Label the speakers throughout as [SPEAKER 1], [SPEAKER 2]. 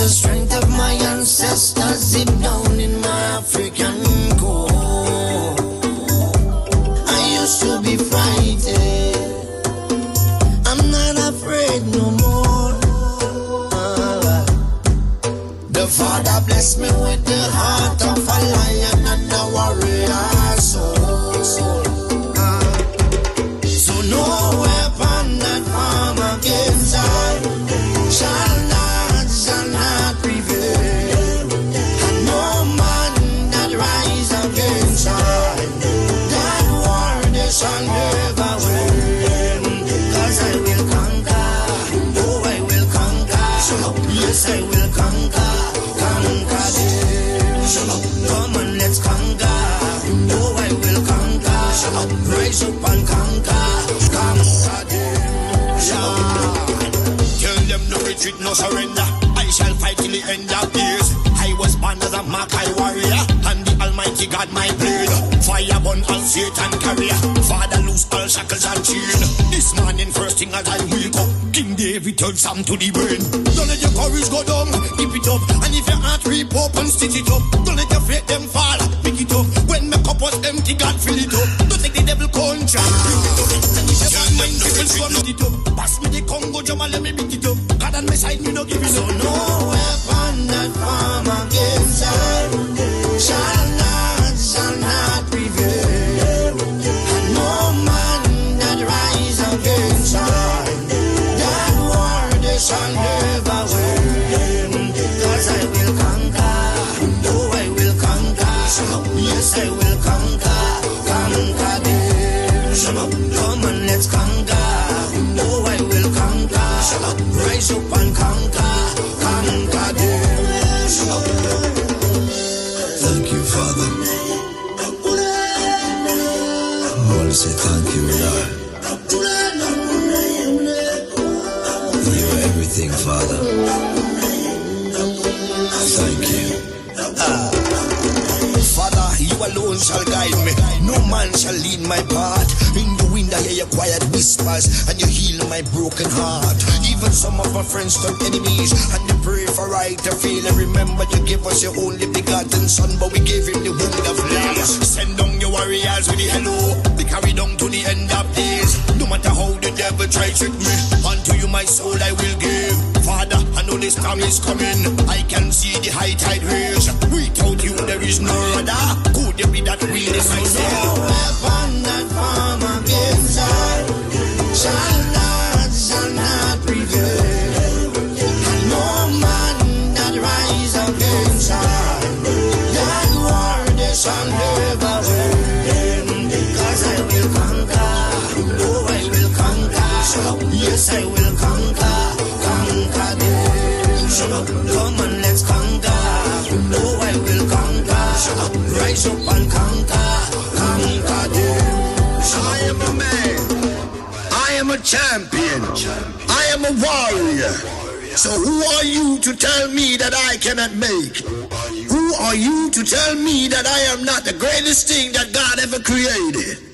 [SPEAKER 1] the strength of my ancestors deep down in my African core. I used to be frightened, I'm not afraid no more. The Father blessed me with the heart of a lion and a warrior soul. So no weapon that form against I shall not prevail. And no man that rise against I, that war they shall never win. 'Cause I will conquer, oh I will conquer, yes I will conquer, conquer them. Come on, let's conquer, oh I will conquer, rise up and conquer, conquer them. Tell them no retreat, no surrender. I shall fight till the end of days. I was born as a Makai warrior, and the Almighty God my blade. Fire burn all Satan carrier. Father loose all shackles and chain. This morning first thing as I wake up, King David told Sam to the brain. Don't let your courage go down, keep it up. And if your heart rip up and stitch it up, don't let your faith them fall, pick it up. When my cup was empty, God fill it up. Don't take the devil contract, rip it up. And if your mind people swallow it up, pass me the Congo drum and let me beat it up. God on my side, me no give it up. So no weapon that form against I shall not prevail. And no man that rise against I, that war they shall never win. 'Cause I will conquer, oh I will conquer, yes I will conquer, conquer them. Come on, let's conquer, oh I will conquer, rise up and conquer, conquer them. Thank you, Father. I want to say thank you, Lord. You are everything, Father. Thank you. Father, you alone shall guide me. No man shall lead my path. In the wind I hear your quiet whispers, and you heal my broken heart. Even some of my friends turn enemies, and they pray for right to feel. And remember you gave us your only begotten son, but we gave him the wound of love. Send down your warriors with the hello, they carry down to the end of days. No matter how the devil try trick me, unto you my soul I will give. Father, I know this storm is coming, I can see the high tide rage. Without you there is no other. Could there be that we decisive? No weapon that form against I shall not prevail. And no man that rise against I, that war they shall never win. 'Cause I will conquer, oh I will conquer, yes I will conquer, conquer them. Come on, let's conquer, oh I will conquer, rise up and conquer, conquer them. I am a man, I am a champion, I am a warrior. So who are you to tell me that I cannot make? Who are you to tell me that I am not the greatest thing that God ever created?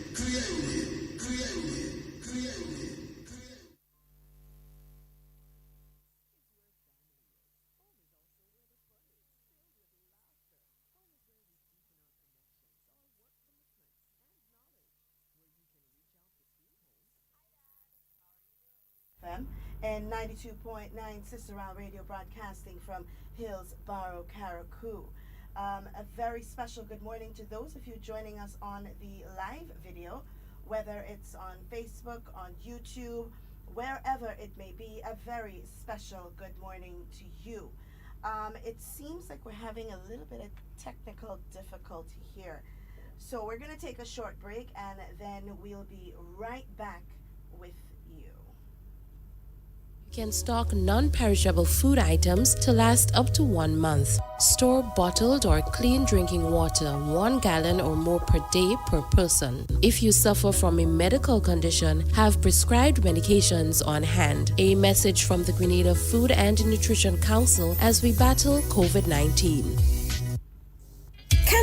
[SPEAKER 2] And 92.9 Sister-Round Radio broadcasting from Hillsborough, Carriacou. A very special good morning to those of you joining us on the live video, whether it's on Facebook, on YouTube, wherever it may be. A very special good morning to you. It seems like we're having a little bit of technical difficulty here. So we're going to take a short break and then we'll be right back with you.
[SPEAKER 3] You can stock non-perishable food items to last up to 1 month. Store bottled or clean drinking water, 1 gallon or more per day per person. If you suffer from a medical condition, have prescribed medications on hand. A message from the Grenada Food and Nutrition Council as we battle COVID-19.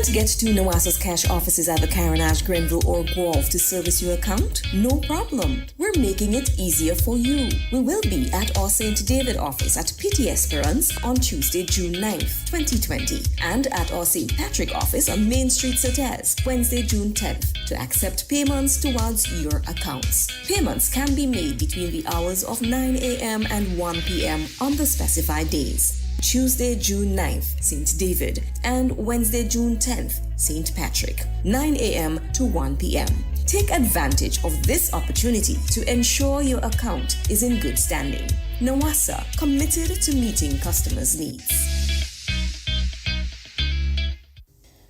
[SPEAKER 4] Can't get to Nawasa's cash offices at the Carriacou, Grenville or Guelph to service your account? No problem. We're making it easier for you. We will be at our St. David office at Petit Esperance on Tuesday, June 9th, 2020, and at our St. Patrick office on Main Street, Certes, Wednesday, June 10th, to accept payments towards your accounts. Payments can be made between the hours of 9 a.m. and 1 p.m. on the specified days. Tuesday, June 9th, St. David, and Wednesday, June 10th, St. Patrick, 9 a.m. to 1 p.m. Take advantage of this opportunity to ensure your account is in good standing. Nawasa, committed to meeting customers' needs.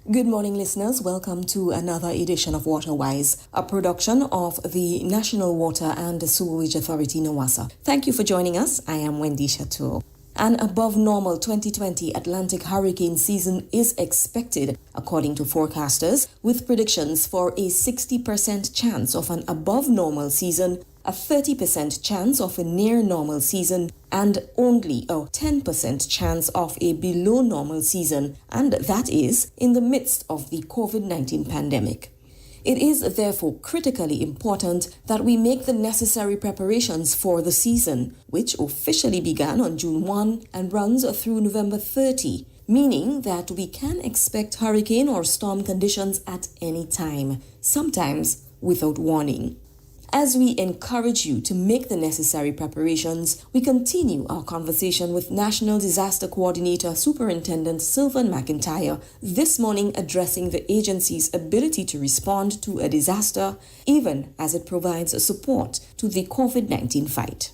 [SPEAKER 4] Good morning, listeners. Welcome to another edition of WaterWise, a production of the National Water and Sewerage Authority, Nawasa. Thank you for joining us. I am Wendy Chateau. An above normal 2020 Atlantic hurricane season is expected, according to forecasters, with predictions for a 60% chance of an above normal season, a 30% chance of a near normal season, and only a 10% chance of a below normal season, and that is in the midst of the COVID-19 pandemic. It is therefore critically important that we make the necessary preparations for the season, which officially began on June 1 and runs through November 30, meaning that we can expect hurricane or storm conditions at any time, sometimes without warning. As we encourage you to make the necessary preparations, we continue our conversation with National Disaster Coordinator Superintendent Sylvan McIntyre this morning, addressing the agency's ability to respond to a disaster, even as it provides support to the COVID-19 fight.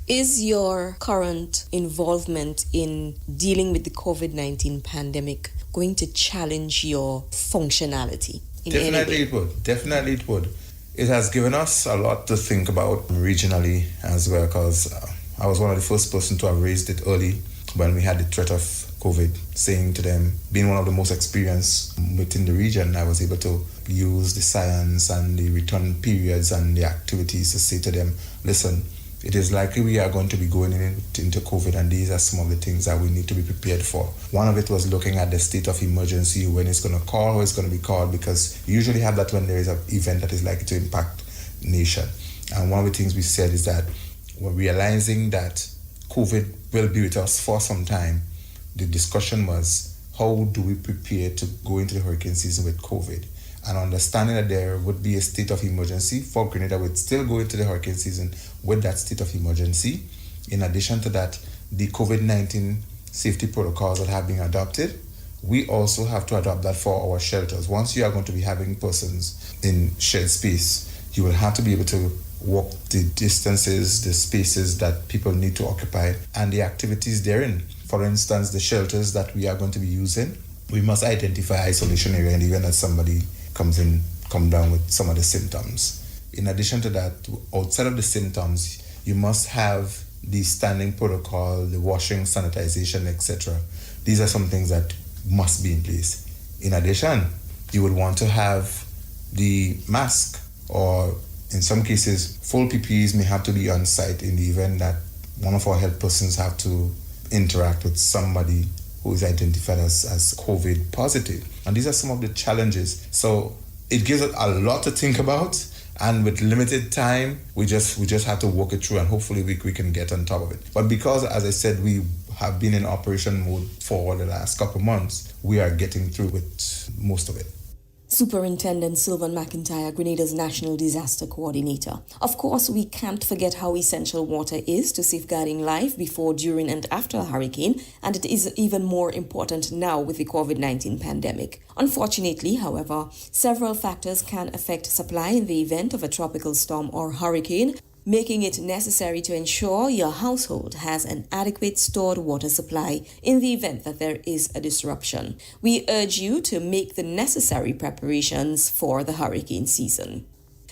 [SPEAKER 4] Is your current involvement in dealing with the COVID-19 pandemic going to challenge your functionality in any way?
[SPEAKER 5] Definitely it would. It has given us a lot to think about regionally as well, because I was one of the first person to have raised it early when we had the threat of COVID, saying to them, being one of the most experienced within the region, I was able to use the science and the return periods and the activities to say to them, listen, it is likely we are going to be going into COVID, and these are some of the things that we need to be prepared for. One of it was looking at the state of emergency, when it's going to call, how it's going to be called, because you usually have that when there is an event that is likely to impact the nation. And one of the things we said is that we're realizing that COVID will be with us for some time. The discussion was, how do we prepare to go into the hurricane season with COVID? And understanding that there would be a state of emergency for Grenada, would still go into the hurricane season with that state of emergency. In addition to that, the COVID-19 safety protocols that have been adopted, we also have to adopt that for our shelters. Once you are going to be having persons in shared space, you will have to be able to walk the distances, the spaces that people need to occupy, and the activities therein. For instance, the shelters that we are going to be using, we must identify isolation area in the event that somebody come down with some of the symptoms. In addition to that, outside of the symptoms, you must have the standing protocol, the washing, sanitization, etc. These are some things that must be in place. In addition, you would want to have the mask, or in some cases, full PPEs may have to be on site in the event that one of our health persons have to interact with somebody who is identified as COVID positive. And these are some of the challenges. So it gives us a lot to think about, and with limited time, we just have to walk it through, and hopefully we can get on top of it. But because, as I said, we have been in operation mode for the last couple of months, we are getting through with most of it.
[SPEAKER 4] Superintendent Sylvan McIntyre, Grenada's National Disaster Coordinator. Of course, we can't forget how essential water is to safeguarding life before, during, and after a hurricane, and it is even more important now with the COVID-19 pandemic. Unfortunately, however, several factors can affect supply in the event of a tropical storm or hurricane, making it necessary to ensure your household has an adequate stored water supply in the event that there is a disruption. We urge you to make the necessary preparations for the hurricane season.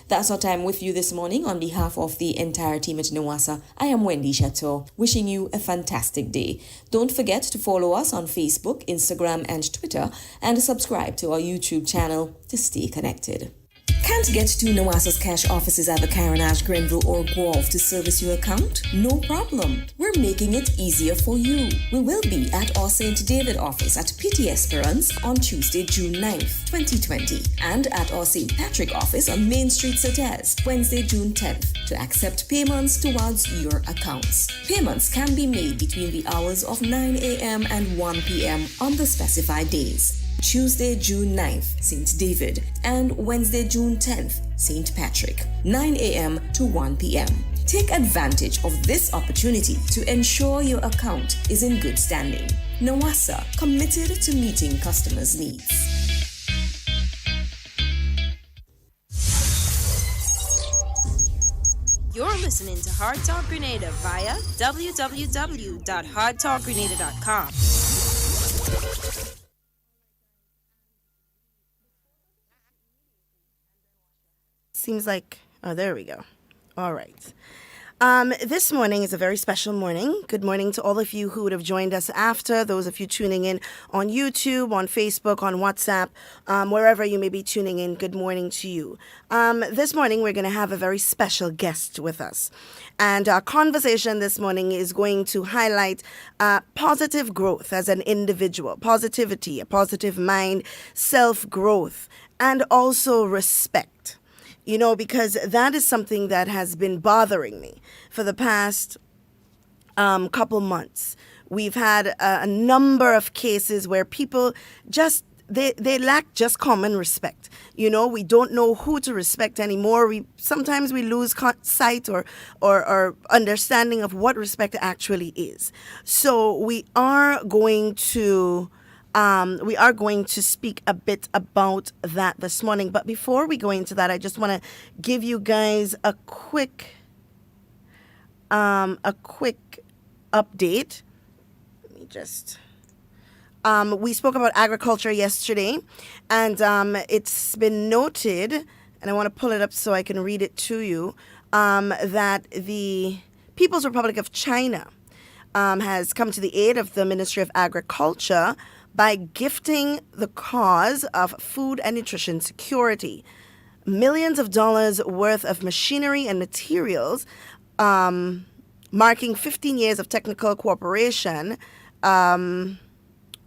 [SPEAKER 4] That's our time with you this morning. On behalf of the entire team at Nawasa, I am Wendy Chateau, wishing you a fantastic day. Don't forget to follow us on Facebook, Instagram, and Twitter, and subscribe to our YouTube channel to stay connected. Can't get to Nawasa's cash offices at the Carriacou, Grenville, or Guelph to service your account? No problem. We're making it easier for you. We will be at our St. David office at PT Esperance on Tuesday, June 9th, 2020, and at our St. Patrick office on Main Street, Certes, Wednesday, June 10th, to accept payments towards your accounts. Payments can be made between the hours of 9 a.m. and 1 p.m. on the specified days. Tuesday, June 9th, St. David, and Wednesday, June 10th, St. Patrick, 9 a.m. to 1 p.m. Take advantage of this opportunity to ensure your account is in good standing. Nawasa, committed to meeting customers' needs.
[SPEAKER 6] You're listening to Hard Talk Grenada via www.hardtalkgrenada.com.
[SPEAKER 2] Seems like, oh, there we go. All right. This morning is a very special morning. Good morning to all of you who would have joined us after, those of you tuning in on YouTube, on Facebook, on WhatsApp, wherever you may be tuning in, good morning to you. This morning we're going to have a very special guest with us. And our conversation this morning is going to highlight positive growth as an individual, positivity, a positive mind, self-growth, and also respect. You know, because that is something that has been bothering me for the past couple months. We've had a number of cases where people just, they lack just common respect. You know, we don't know who to respect anymore. Sometimes we lose sight or understanding of what respect actually is. So we are going to speak a bit about that this morning. But before we go into that, I just want to give you guys a quick update. Let me just. We spoke about agriculture yesterday, and it's been noted, and I want to pull it up so I can read it to you, that the People's Republic of China has come to the aid of the Ministry of Agriculture by gifting the cause of food and nutrition security. Millions of dollars worth of machinery and materials, marking 15 years of technical cooperation in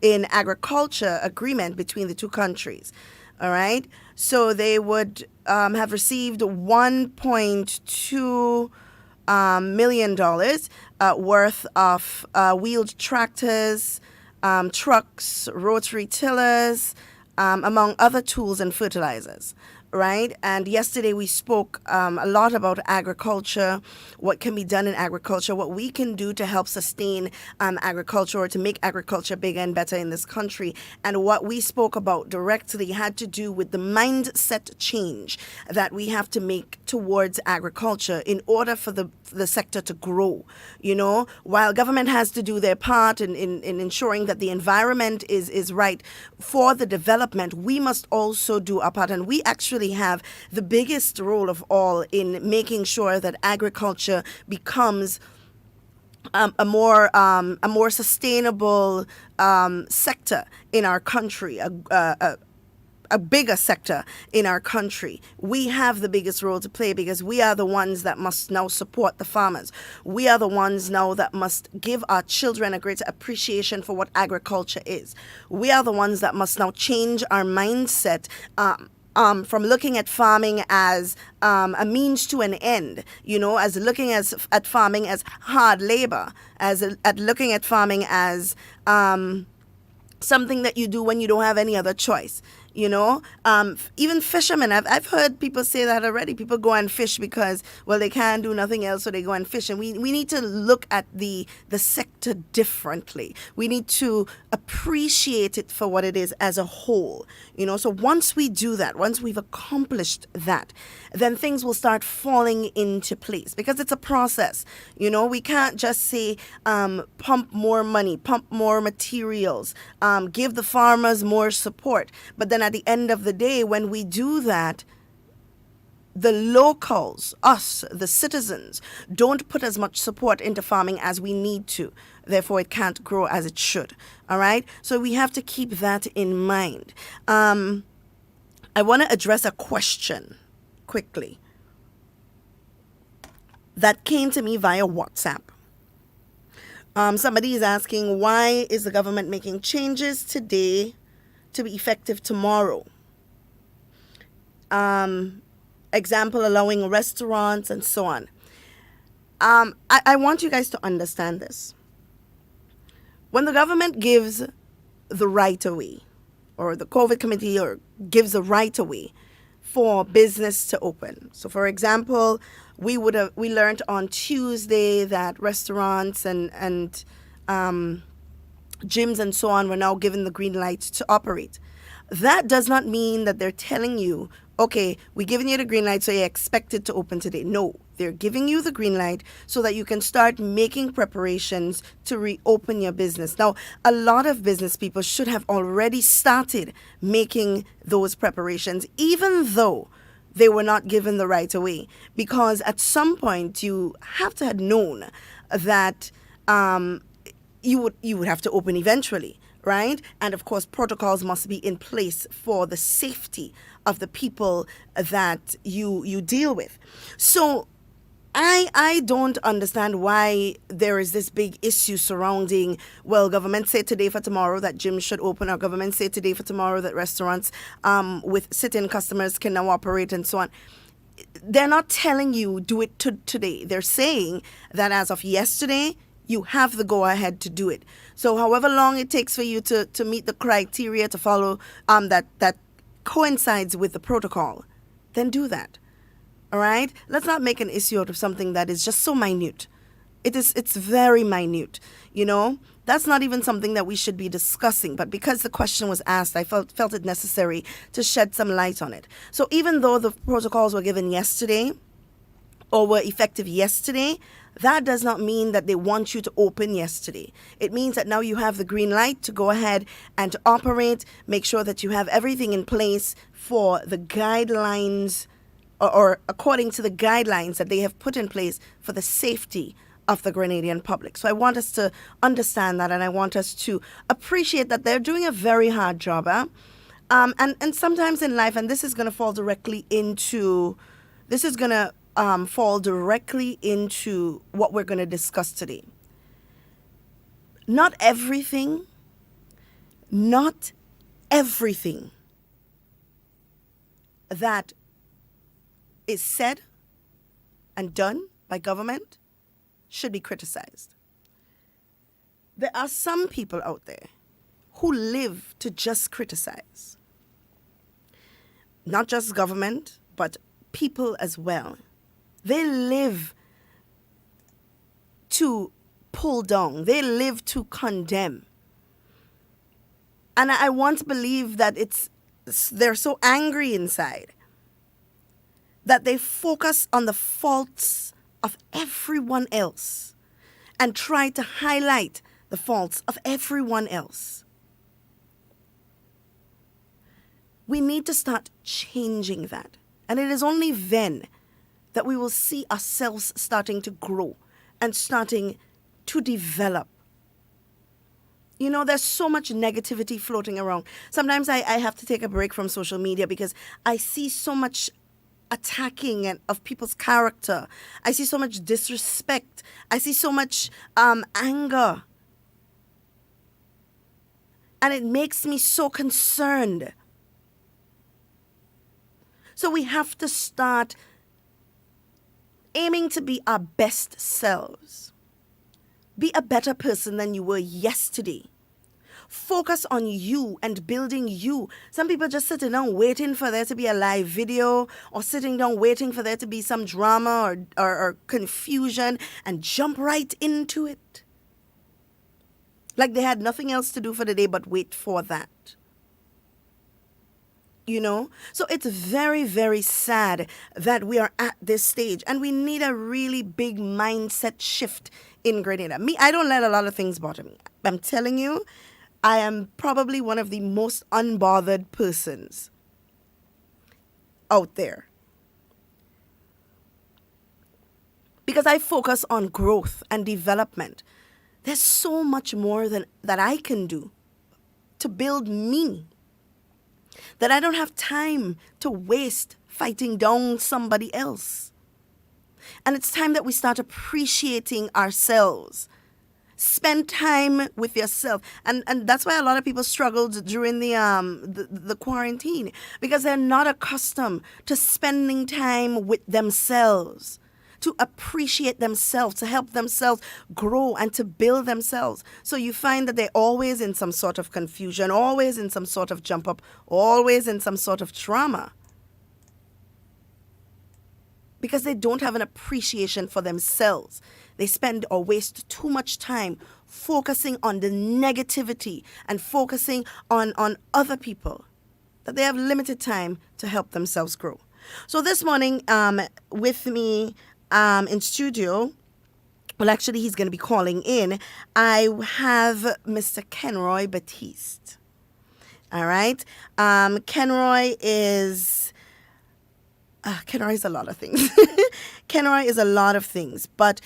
[SPEAKER 2] agriculture agreement between the two countries. All right. So they would have received $1.2 million worth of wheeled tractors, trucks, rotary tillers, among other tools and fertilizers, right? And yesterday we spoke a lot about agriculture, what can be done in agriculture, what we can do to help sustain agriculture or to make agriculture bigger and better in this country. And what we spoke about directly had to do with the mindset change that we have to make towards agriculture in order for the sector to grow. You know, while government has to do their part in ensuring that the environment is right for the development, we must also do our part. And we actually have the biggest role of all in making sure that agriculture becomes a more sustainable sector in our country, a bigger sector in our country. We have the biggest role to play because we are the ones that must now support the farmers. We are the ones now that must give our children a greater appreciation for what agriculture is. We are the ones that must now change our mindset from looking at farming as a means to an end, you know, as looking at farming as hard labor, at looking at farming as something that you do when you don't have any other choice. You know, even fishermen, I've heard people say that already. People go and fish because, well, they can't do nothing else, so they go and fish. And we need to look at the sector differently. We need to appreciate it for what it is as a whole. You know, so once we do that, once we've accomplished that, then things will start falling into place because it's a process. You know, we can't just say pump more money, pump more materials, give the farmers more support. But then at the end of the day, when we do that, the locals, us, the citizens, don't put as much support into farming as we need to. Therefore, it can't grow as it should. All right? So we have to keep that in mind. I want to address a question, quickly that came to me via WhatsApp. Somebody is asking, why is the government making changes today to be effective tomorrow? Example, allowing restaurants and so on. I want you guys to understand this. When the government gives the right away, or the COVID committee or gives the right away for business to open. So for example, we learned on Tuesday that restaurants and gyms and so on were now given the green light to operate. That does not mean that they're telling you, okay, we're giving you the green light, so you're expected to open today. No, they're giving you the green light so that you can start making preparations to reopen your business. Now, a lot of business people should have already started making those preparations, even though they were not given the right away, because at some point you have to have known that you would have to open eventually, right? And of course, protocols must be in place for the safety of the people that you deal with. So I don't understand why there is this big issue surrounding, well, government said today for tomorrow that gyms should open, or government said today for tomorrow that restaurants with sit-in customers can now operate and so on. They're not telling you do it today. They're saying that as of yesterday, you have the go-ahead to do it. So however long it takes for you to meet the criteria to follow that coincides with the protocol, then do that. All right? Let's not make an issue out of something that is just so minute. It's very minute, you know? That's not even something that we should be discussing, but because the question was asked, I felt it necessary to shed some light on it. So even though the protocols were given yesterday or were effective yesterday, that does not mean that they want you to open yesterday. It means that now you have the green light to go ahead and to operate, make sure that you have everything in place for the guidelines or according to the guidelines that they have put in place for the safety of the Grenadian public. So I want us to understand that, and I want us to appreciate that they're doing a very hard job. And sometimes in life, and this is going to fall directly into what we're going to discuss today. Not everything that is said and done by government should be criticized. There are some people out there who live to just criticize. Not just government, but people as well. They live to pull down. They live to condemn. And I want to believe that they're so angry inside that they focus on the faults of everyone else and try to highlight the faults of everyone else. We need to start changing that. And it is only then that we will see ourselves starting to grow and starting to develop. You know, there's so much negativity floating around. Sometimes I have to take a break from social media because I see so much attacking of people's character. I see so much disrespect. I see so much anger. And it makes me so concerned. So we have to start aiming to be our best selves. Be a better person than you were yesterday. Focus on you and building you. Some people just sitting down waiting for there to be a live video, or sitting down waiting for there to be some drama or confusion and jump right into it. Like they had nothing else to do for the day but wait for that. You know? So it's very, very sad that we are at this stage, and we need a really big mindset shift in Grenada. I don't let a lot of things bother me. I'm telling you, I am probably one of the most unbothered persons out there. Because I focus on growth and development. There's so much more that I can do to build me, that I don't have time to waste fighting down somebody else. And it's time that we start appreciating ourselves. Spend time with yourself. And that's why a lot of people struggled during the quarantine, because they're not accustomed to spending time with themselves, to appreciate themselves, to help themselves grow and to build themselves. So you find that they're always in some sort of confusion, always in some sort of jump up, always in some sort of trauma, because they don't have an appreciation for themselves. They spend or waste too much time focusing on the negativity and focusing on other people, that they have limited time to help themselves grow. So this morning, with me in studio, well, actually, he's going to be calling in, I have Mr. Kenroy Batiste. All right? Kenroy is a lot of things. Kenroy is a lot of things, but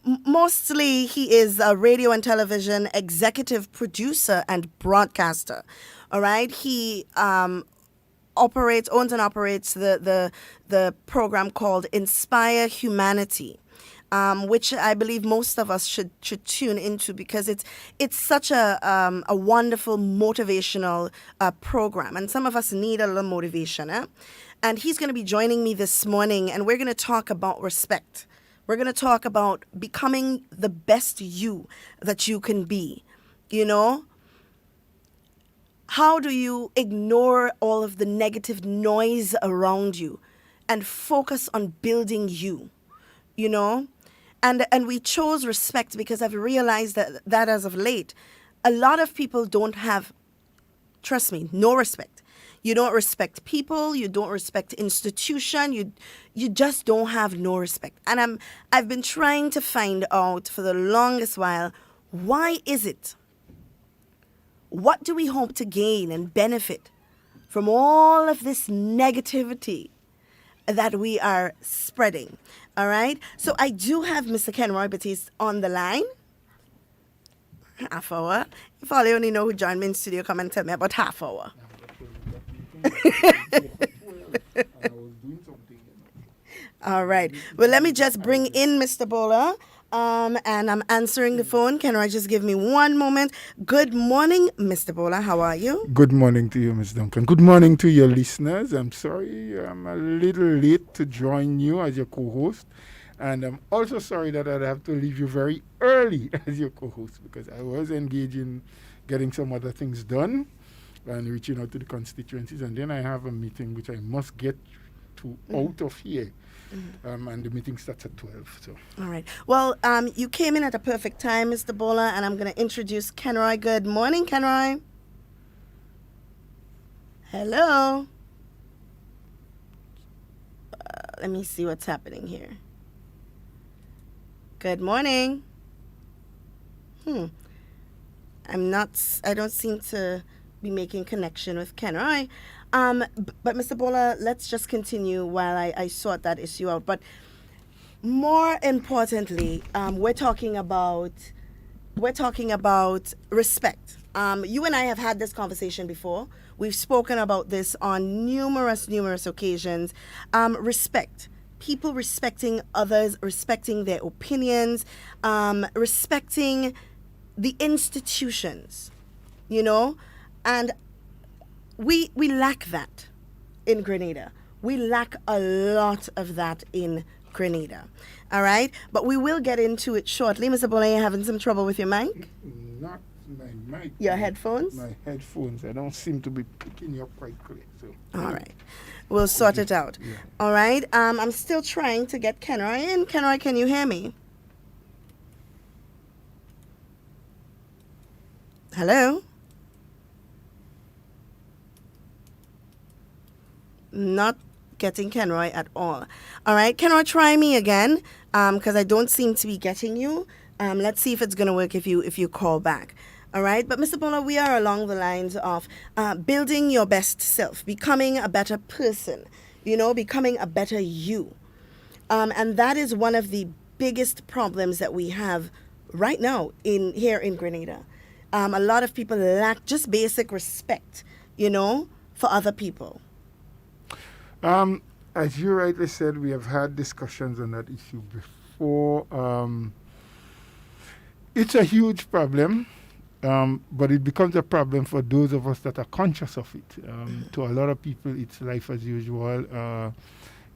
[SPEAKER 2] mostly he is a radio and television executive producer and broadcaster. All right? He owns and operates the program called Inspire Humanity, which I believe most of us should tune into, because it's such a wonderful motivational program, and some of us need a little motivation. And he's going to be joining me this morning, and we're going to talk about respect. We're going to talk about becoming the best you that you can be. You know, how do you ignore all of the negative noise around you and focus on building you? You know, and we chose respect because I've realized that as of late, a lot of people don't have, trust me, no respect. You don't respect people. You don't respect institution. You just don't have no respect. And I've been trying to find out for the longest while, why is it? What do we hope to gain and benefit from all of this negativity that we are spreading? All right. So I do have Mr. Kenroy Batiste on the line. Half hour. If all you only know who joined me in studio, come and tell me about half hour. All right. Well, let me just bring in Mr. Bola. And I'm answering the phone. Kenroy, just give me one moment. Good morning, Mr. Bola. How are you?
[SPEAKER 7] Good morning to you, Ms. Duncan. Good morning to your listeners. I'm sorry I'm a little late to join you as your co-host. And I'm also sorry that I'd have to leave you very early as your co-host, because I was engaged in getting some other things done and reaching out to the constituencies. And then I have a meeting which I must get to out of here. And the meeting starts at 12. So.
[SPEAKER 2] All right. Well, you came in at a perfect time, Mr. Bola, and I'm going to introduce Kenroy. Good morning, Kenroy. Hello. Let me see what's happening here. Good morning. I don't seem to be making connection with Kenroy. But Mr. Bola, let's just continue while I sort that issue out. But more importantly, we're talking about respect. You and I have had this conversation before. We've spoken about this on numerous occasions. Respect. People respecting others, respecting their opinions, respecting the institutions, you know, and we lack that in Grenada. We lack a lot of that in Grenada. All right? But we will get into it shortly. Mr. Bola, you having some trouble with your mic?
[SPEAKER 7] Not my mic.
[SPEAKER 2] Your headphones?
[SPEAKER 7] My headphones. I don't seem to be picking you up quite clear. So.
[SPEAKER 2] All right. We'll sort it out.
[SPEAKER 7] Yeah.
[SPEAKER 2] All right? I'm still trying to get Kenroy in. Kenroy, can you hear me? Hello? Not getting Kenroy at all. All right, Kenroy, try me again, because I don't seem to be getting you. Let's see if it's going to work if you call back. All right, but Mr. Bola, we are along the lines of building your best self, becoming a better person, you know, becoming a better you. And that is one of the biggest problems that we have right now here in Grenada. A lot of people lack just basic respect, you know, for other people.
[SPEAKER 7] As you rightly said, we have had discussions on that issue before. It's a huge problem, but it becomes a problem for those of us that are conscious of it. To a lot of people, it's life as usual.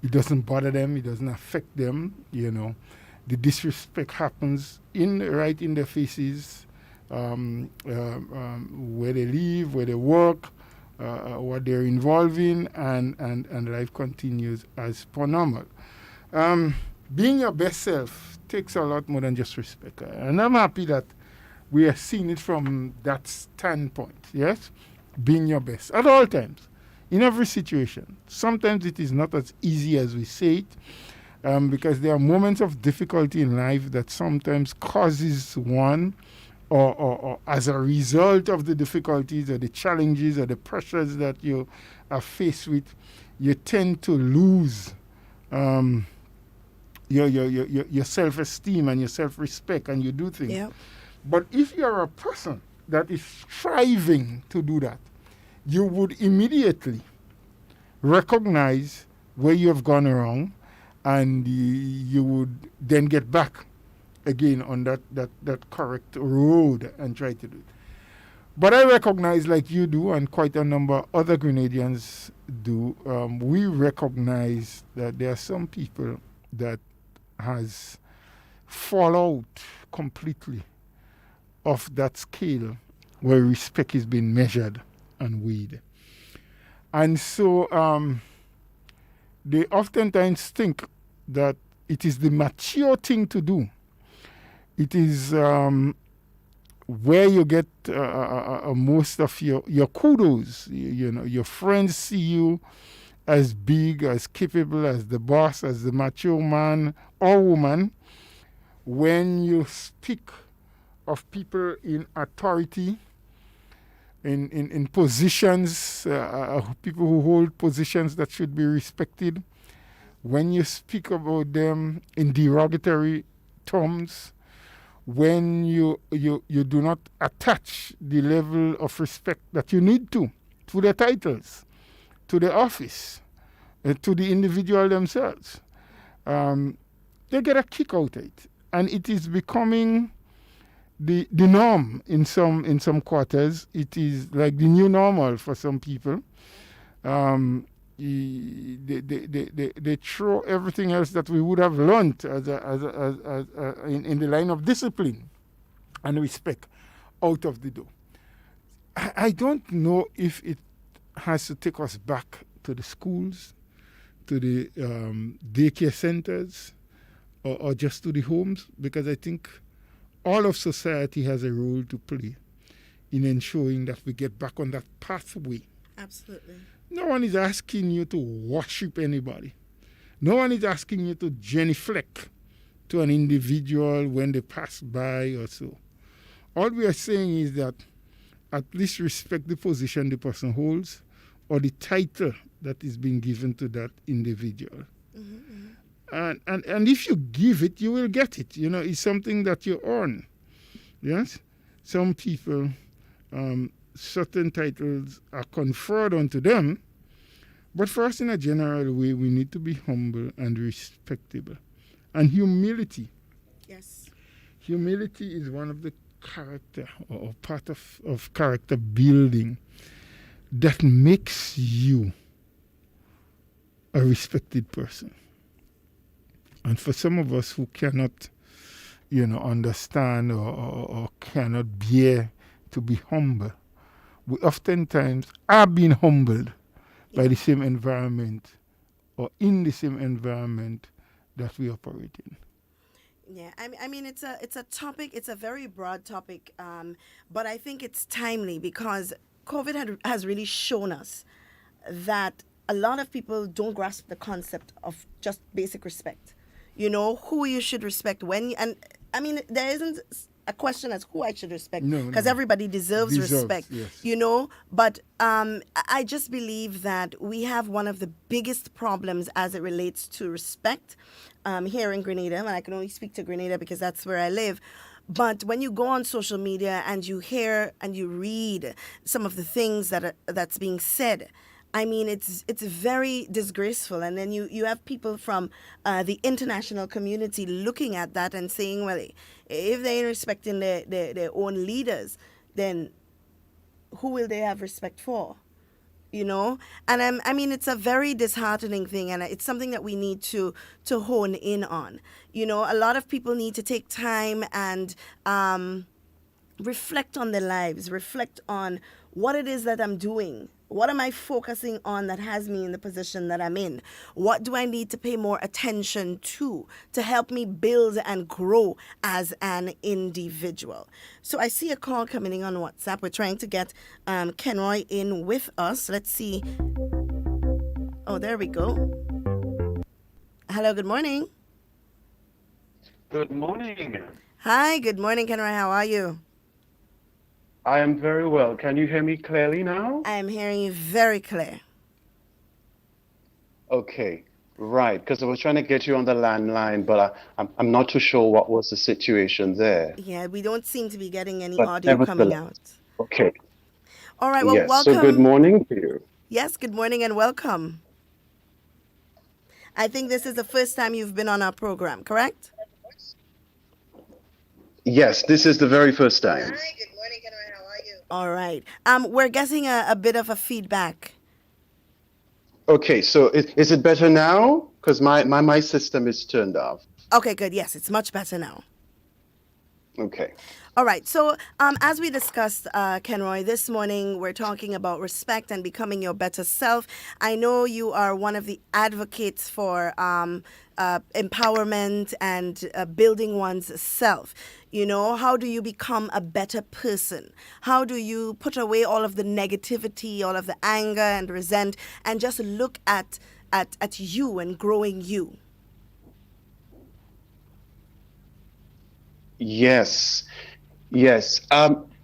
[SPEAKER 7] It doesn't bother them. It doesn't affect them. The disrespect happens right in their faces, where they live, where they work, what they're involved in, and life continues as per normal. Being your best self takes a lot more than just respect. And I'm happy that we are seeing it from that standpoint, yes? Being your best at all times, in every situation. Sometimes it is not as easy as we say it, because there are moments of difficulty in life that sometimes causes one, or as a result of the difficulties or the challenges or the pressures that you are faced with, you tend to lose your self-esteem and your self-respect, and you do things.
[SPEAKER 2] Yep.
[SPEAKER 7] But if you're a person that is striving to do that, you would immediately recognize where you have gone wrong, and you would then get back again on that correct road and try to do it. But I recognize, like you do, and quite a number of other Grenadians do, we recognize that there are some people that has fall out completely of that scale where respect is being measured and weighed. And so they oftentimes think that it is the mature thing to do. It is where you get most of your kudos. Your friends see you as big, as capable, as the boss, as the mature man or woman. When you speak of people in authority, in positions, people who hold positions that should be respected, when you speak about them in derogatory terms, when you do not attach the level of respect that you need to their titles, to the office, to the individual themselves, they get a kick out of it. And it is becoming the norm in some quarters. It is like the new normal for some people. They throw everything else that we would have learned in the line of discipline and respect out of the door. I don't know if it has to take us back to the schools, to the daycare centers, or just to the homes, because I think all of society has a role to play in ensuring that we get back on that pathway.
[SPEAKER 2] Absolutely.
[SPEAKER 7] No one is asking you to worship anybody. No one is asking you to genuflect to an individual when they pass by or so. All we are saying is that at least respect the position the person holds or the title that is being given to that individual. Mm-hmm. And if you give it, you will get it. It's something that you earn. Yes? Some people, certain titles are conferred onto them, but for us in a general way, we need to be humble and respectable. And humility.
[SPEAKER 2] Yes.
[SPEAKER 7] Humility is one of the character or part of character building that makes you a respected person. And for some of us who cannot, understand or cannot bear to be humble, we oftentimes are being humbled by the same environment or in the same environment that we operate in.
[SPEAKER 2] Yeah, I mean, it's a topic. It's a very broad topic, but I think it's timely because COVID has really shown us that a lot of people don't grasp the concept of just basic respect. Who you should respect when, and I mean, there isn't a question as who I should respect because everybody deserves respect,
[SPEAKER 7] yes.
[SPEAKER 2] But I just believe that we have one of the biggest problems as it relates to respect here in Grenada, and I can only speak to Grenada because that's where I live. But when you go on social media and you hear and you read some of the things that's being said I mean, it's very disgraceful. And then you have people from the international community looking at that and saying, well, if they ain't respecting their own leaders, then who will they have respect for? You know, and I mean, it's a very disheartening thing, and it's something that we need to hone in on. You know, a lot of people need to take time and reflect on their lives, reflect on what it is that I'm doing. What am I focusing on that has me in the position that I'm in? What do I need to pay more attention to help me build and grow as an individual? So I see a call coming in on WhatsApp. We're trying to get Kenroy in with us. Let's see. Oh, there we go. Hello, good morning.
[SPEAKER 8] Good morning.
[SPEAKER 2] Hi, good morning, Kenroy. How are you?
[SPEAKER 8] I am very well. Can you hear me clearly now?
[SPEAKER 2] I am hearing you very clear.
[SPEAKER 8] Okay, right. Because I was trying to get you on the landline, but I'm not too sure what was the situation there.
[SPEAKER 2] Yeah, we don't seem to be getting any
[SPEAKER 8] But
[SPEAKER 2] audio coming out.
[SPEAKER 8] Okay.
[SPEAKER 2] All right, well,
[SPEAKER 8] Yes.
[SPEAKER 2] welcome.
[SPEAKER 8] So good morning to you.
[SPEAKER 2] Yes, good morning and welcome. I think this is the first time you've been on our program, correct?
[SPEAKER 8] Yes, this is the very first time.
[SPEAKER 2] Hi, good morning, Kenroy. How are you? All right. We're getting a bit of a feedback.
[SPEAKER 8] Okay, so is it better now? Because my system is turned off.
[SPEAKER 2] Okay, good. Yes, it's much better now.
[SPEAKER 8] Okay.
[SPEAKER 2] All right. So, as we discussed, Kenroy, this morning we're talking about respect and becoming your better self. I know you are one of the advocates for empowerment and building one's self. You know, how do you become a better person? How do you put away all of the negativity, all of the anger and resent, and just look at you and growing you?
[SPEAKER 8] Yes. Yes.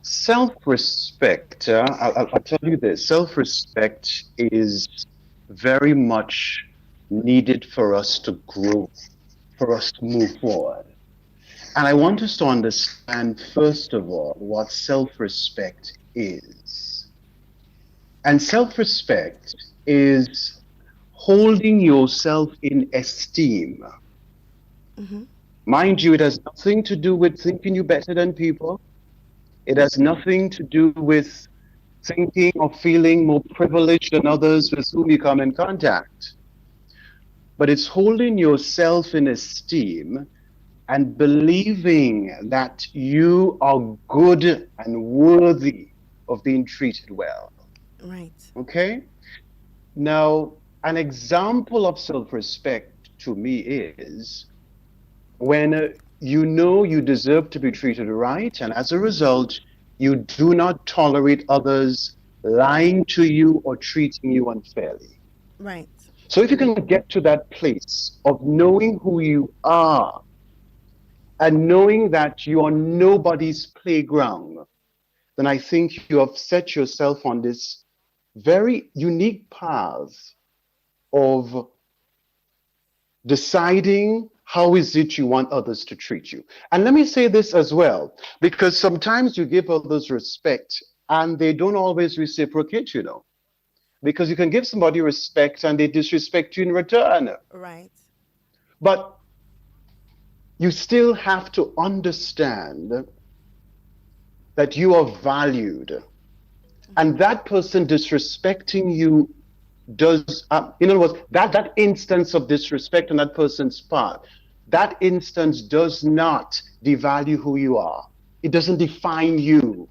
[SPEAKER 8] Self-respect, I'll tell you this, self-respect is very much needed for us to grow, for us to move forward. And I want us to understand, first of all, what self-respect is. And self-respect is holding yourself in esteem.
[SPEAKER 2] Mm-hmm.
[SPEAKER 8] Mind you, it has nothing to do with thinking you're better than people. It has nothing to do with thinking or feeling more privileged than others with whom you come in contact. But it's holding yourself in esteem and believing that you are good and worthy of being treated well.
[SPEAKER 2] Right.
[SPEAKER 8] Okay? Now, an example of self-respect to me is when you know you deserve to be treated right, and as a result, you do not tolerate others lying to you or treating you unfairly.
[SPEAKER 2] Right.
[SPEAKER 8] So if you can get to that place of knowing who you are and knowing that you are nobody's playground, then I think you have set yourself on this very unique path of deciding how is it you want others to treat you. And let me say this as well, because sometimes you give others respect and they don't always reciprocate, you know, because you can give somebody respect and they disrespect you in return.
[SPEAKER 2] Right.
[SPEAKER 8] But you still have to understand that you are valued, and that person disrespecting you does, in other words, that instance of disrespect on that person's part, that instance does not devalue who you are. It doesn't define you.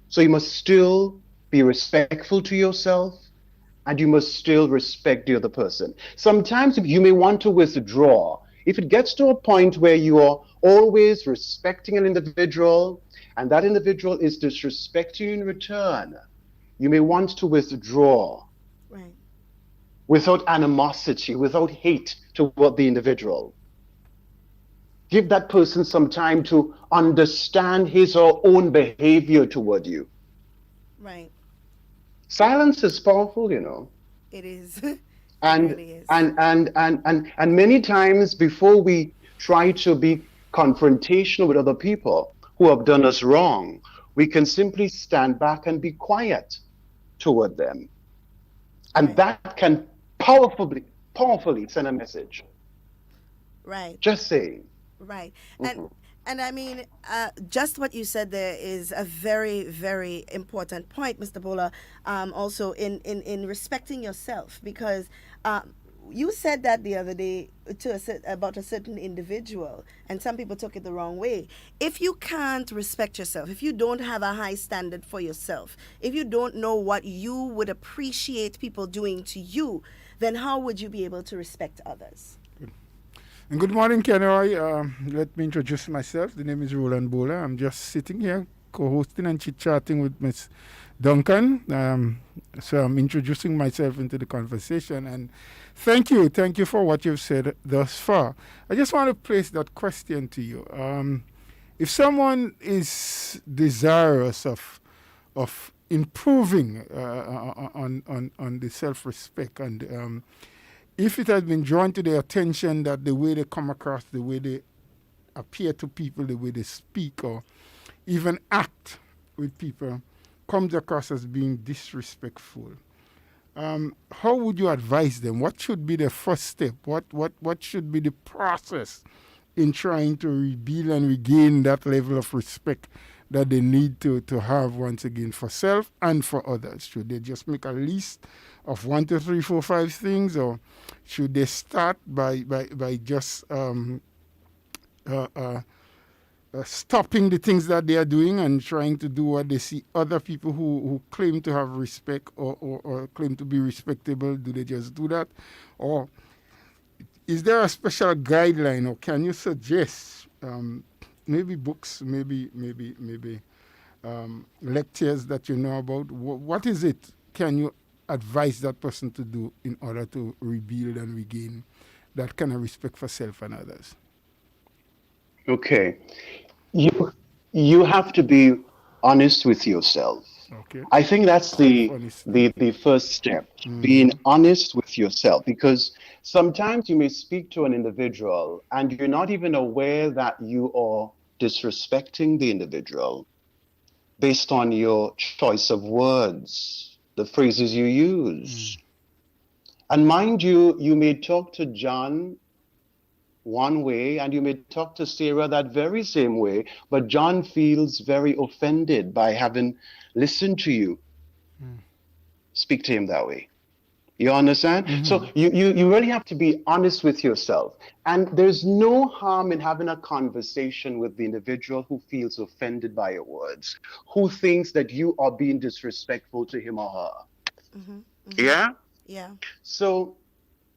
[SPEAKER 8] So you must still be respectful to yourself, and you must still respect the other person. Sometimes you may want to withdraw. If it gets to a point where you are always respecting an individual, and that individual is disrespecting you in return, you may want to withdraw.
[SPEAKER 2] Right.
[SPEAKER 8] Without animosity, without hate toward the individual. Give that person some time to understand his or her own behavior toward you.
[SPEAKER 2] Right.
[SPEAKER 8] Silence is powerful, you know.
[SPEAKER 2] It is.
[SPEAKER 8] And
[SPEAKER 2] really is.
[SPEAKER 8] and many times before we try to be confrontational with other people who have done us wrong, we can simply stand back and be quiet toward them. And
[SPEAKER 2] Right.
[SPEAKER 8] that can powerfully send a message.
[SPEAKER 2] Right.
[SPEAKER 8] Just saying.
[SPEAKER 2] Right. And I mean, just what you said there is a very, very important point, Mr. Bola. Also, in respecting yourself, because you said that the other day about a certain individual, and some people took it the wrong way. If you can't respect yourself, if you don't have a high standard for yourself, if you don't know what you would appreciate people doing to you, then how would you be able to respect others?
[SPEAKER 7] And good morning, Kenroy. Let me introduce myself. The name is Roland Bola. I'm just sitting here co-hosting and chit-chatting with Miss Duncan. So I'm introducing myself into the conversation. And thank you for what you've said thus far. I just want to place that question to you. If someone is desirous of improving on the self-respect and if it has been drawn to their attention that the way they come across, the way they appear to people, the way they speak or even act with people comes across as being disrespectful, how would you advise them? What should be the first step? What should be the process in trying to rebuild and regain that level of respect that they need to have once again for self and for others? Should they just make a list of 1, 2, 3, 4, 5 things, or should they start by just stopping the things that they are doing and trying to do what they see other people who claim to have respect or claim to be respectable, do they just do that? Or is there a special guideline, or can you suggest maybe books, maybe lectures that you know about? What is it can you advise that person to do in order to rebuild and regain that kind of respect for self and others?
[SPEAKER 8] Okay. You have to be honest with yourself.
[SPEAKER 7] Okay.
[SPEAKER 8] I think that's the
[SPEAKER 7] Self-honesty.
[SPEAKER 8] first step, being honest with yourself, because sometimes you may speak to an individual and you're not even aware that you are disrespecting the individual based on your choice of words, the phrases you use. And mind you, you may talk to John one way and you may talk to Sarah that very same way, but John feels very offended by having listened to you speak to him that way. You understand? So you really have to be honest with yourself. And there's no harm in having a conversation with the individual who feels offended by your words, who thinks that you are being disrespectful to him or her. Yeah?
[SPEAKER 2] Yeah.
[SPEAKER 8] So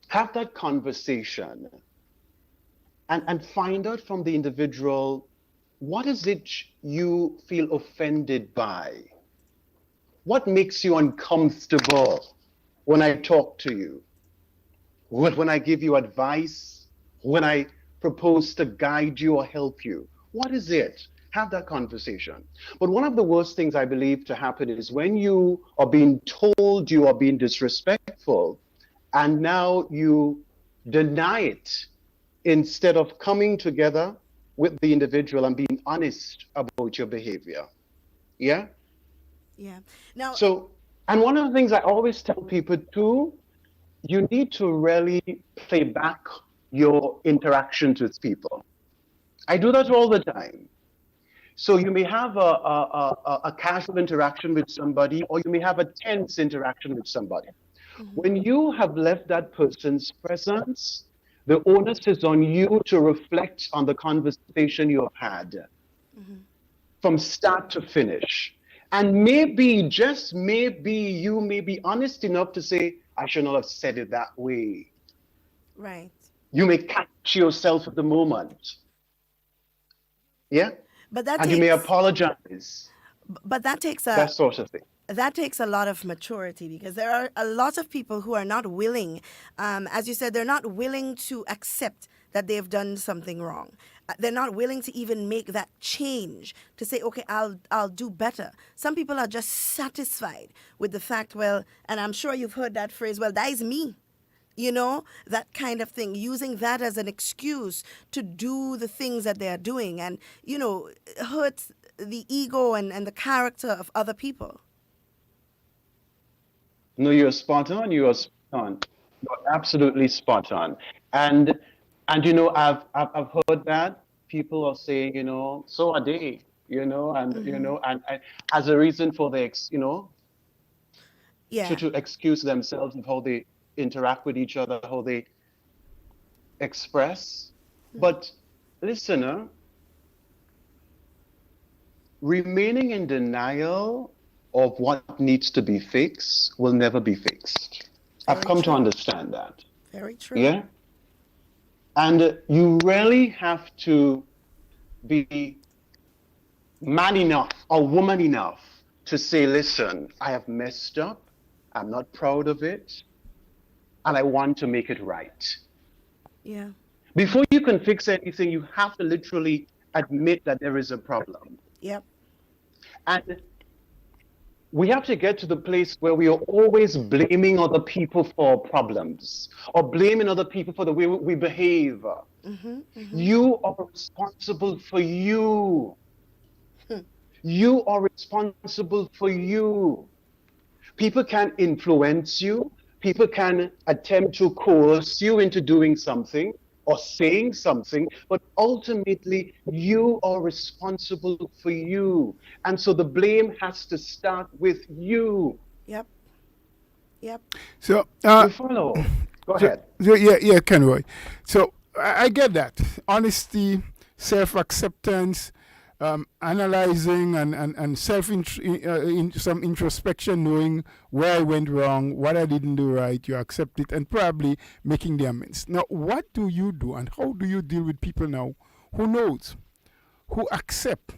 [SPEAKER 8] have that conversation and find out from the individual, what is it you feel offended by? What makes you uncomfortable when I talk to you? When I give you advice? When I propose to guide you or help you? What is it? Have that conversation. But one of the worst things I believe to happen is when you are being told you are being disrespectful and now you deny it instead of coming together with the individual and being honest about your behavior. Yeah?
[SPEAKER 2] Yeah. Now,
[SPEAKER 8] So, and one of the things I always tell people too, you need to really play back your interactions with people. I do that all the time. So you may have a casual interaction with somebody, or you may have a tense interaction with somebody. When you have left that person's presence, the onus is on you to reflect on the conversation you have had from start to finish. And maybe, just maybe, you may be honest enough to say, I should not have said it that way.
[SPEAKER 2] right.
[SPEAKER 8] You may catch yourself at the moment. Yeah?
[SPEAKER 2] But that
[SPEAKER 8] And you may
[SPEAKER 2] takes
[SPEAKER 8] apologize.
[SPEAKER 2] but that takes
[SPEAKER 8] That sort of thing.
[SPEAKER 2] that takes a lot of maturity, because there are a lot of people who are not willing, as you said, they're not willing to accept that they've done something wrong. They're not willing to even make that change to say, okay, I'll do better. Some people are just satisfied with the fact, well, and I'm sure you've heard that phrase, well, that is me. You know, that kind of thing, using that as an excuse to do the things that they are doing, and, you know, hurts the ego and the character of other people.
[SPEAKER 8] No, you're spot on. You are spot on. You're absolutely spot on. And I've heard that people are saying, so are they, and as a reason for the
[SPEAKER 2] Yeah.
[SPEAKER 8] to excuse themselves of how they interact with each other, how they express. But listener, remaining in denial of what needs to be fixed will never be fixed. I've
[SPEAKER 2] Very
[SPEAKER 8] come to
[SPEAKER 2] true.
[SPEAKER 8] understand that.
[SPEAKER 2] Very true.
[SPEAKER 8] Yeah. And you really have to be man enough or woman enough to say, listen, I have messed up. I'm not proud of it. And I want to make it right.
[SPEAKER 2] Yeah.
[SPEAKER 8] Before you can fix anything, you have to literally admit that there is a problem.
[SPEAKER 2] Yep.
[SPEAKER 8] And we have to get to the place where we are always blaming other people for problems or blaming other people for the way we behave. You are responsible for you. You are responsible for you. People can influence you. People can attempt to coerce you into doing something or saying something, but ultimately you are responsible for you. And so the blame has to start with you.
[SPEAKER 2] Yep. Yep.
[SPEAKER 7] So,
[SPEAKER 8] You follow? Go ahead.
[SPEAKER 7] yeah, Kenroy. So I get that. Honesty, self-acceptance, analyzing and some introspection, knowing where I went wrong, what I didn't do right, you accept it, and probably making the amends. Now, what do you do and how do you deal with people now who knows, who accept,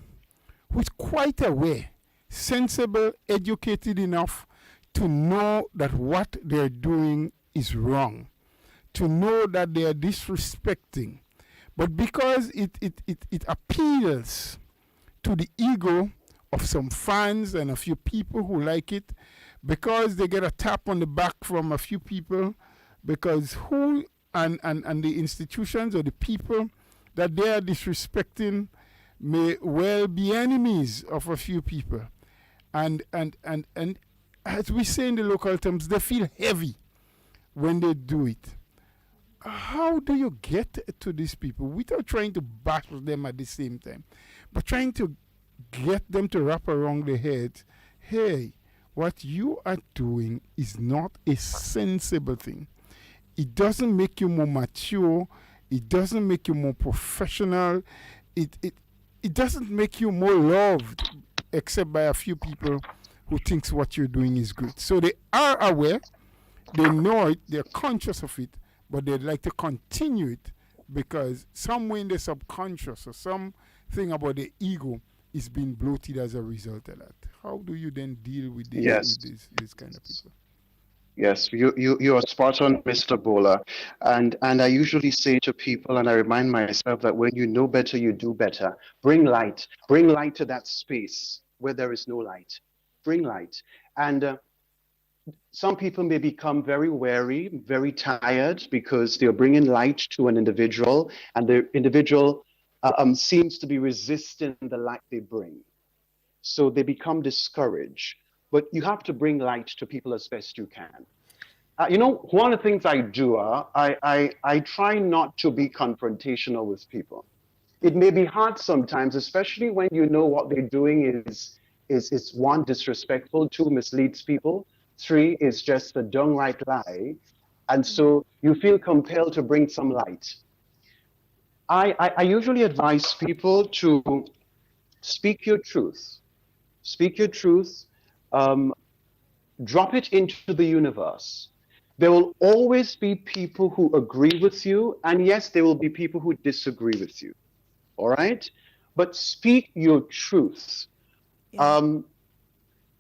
[SPEAKER 7] who's quite aware, sensible, educated enough to know that what they're doing is wrong, to know that they are disrespecting, but because it appeals to the ego of some fans and a few people who like it, because they get a tap on the back from a few people, because who and the institutions or the people that they are disrespecting may well be enemies of a few people. And as we say in the local terms, they feel heavy when they do it. How do you get to these people without trying to bash them at the same time, but trying to get them to wrap around their heads, hey, what you are doing is not a sensible thing. It doesn't make you more mature. It doesn't make you more professional. It doesn't make you more loved, except by a few people who thinks what you're doing is good. So they are aware, they know it, they're conscious of it, but they'd like to continue it because somewhere in the subconscious or something about the ego is being bloated as a result of that. How do you then deal with this,
[SPEAKER 8] Yes.
[SPEAKER 7] with this kind of people?
[SPEAKER 8] Yes, you are spot on, Mr. Bowler. And I usually say to people, and I remind myself that when you know better, you do better. Bring light to that space where there is no light. Bring light. And some people may become very wary, very tired because they're bringing light to an individual, and the individual seems to be resisting the light they bring. So they become discouraged. But you have to bring light to people as best you can. One of the things I do, I try not to be confrontational with people. It may be hard sometimes, especially when you know what they're doing is one, disrespectful, two, misleads people, three, is just a downright lie. And so you feel compelled to bring some light. I usually advise people to speak your truth. Speak your truth. Drop it into the universe. There will always be people who agree with you, and yes, there will be people who disagree with you. All right? But speak your truth.
[SPEAKER 2] Yeah.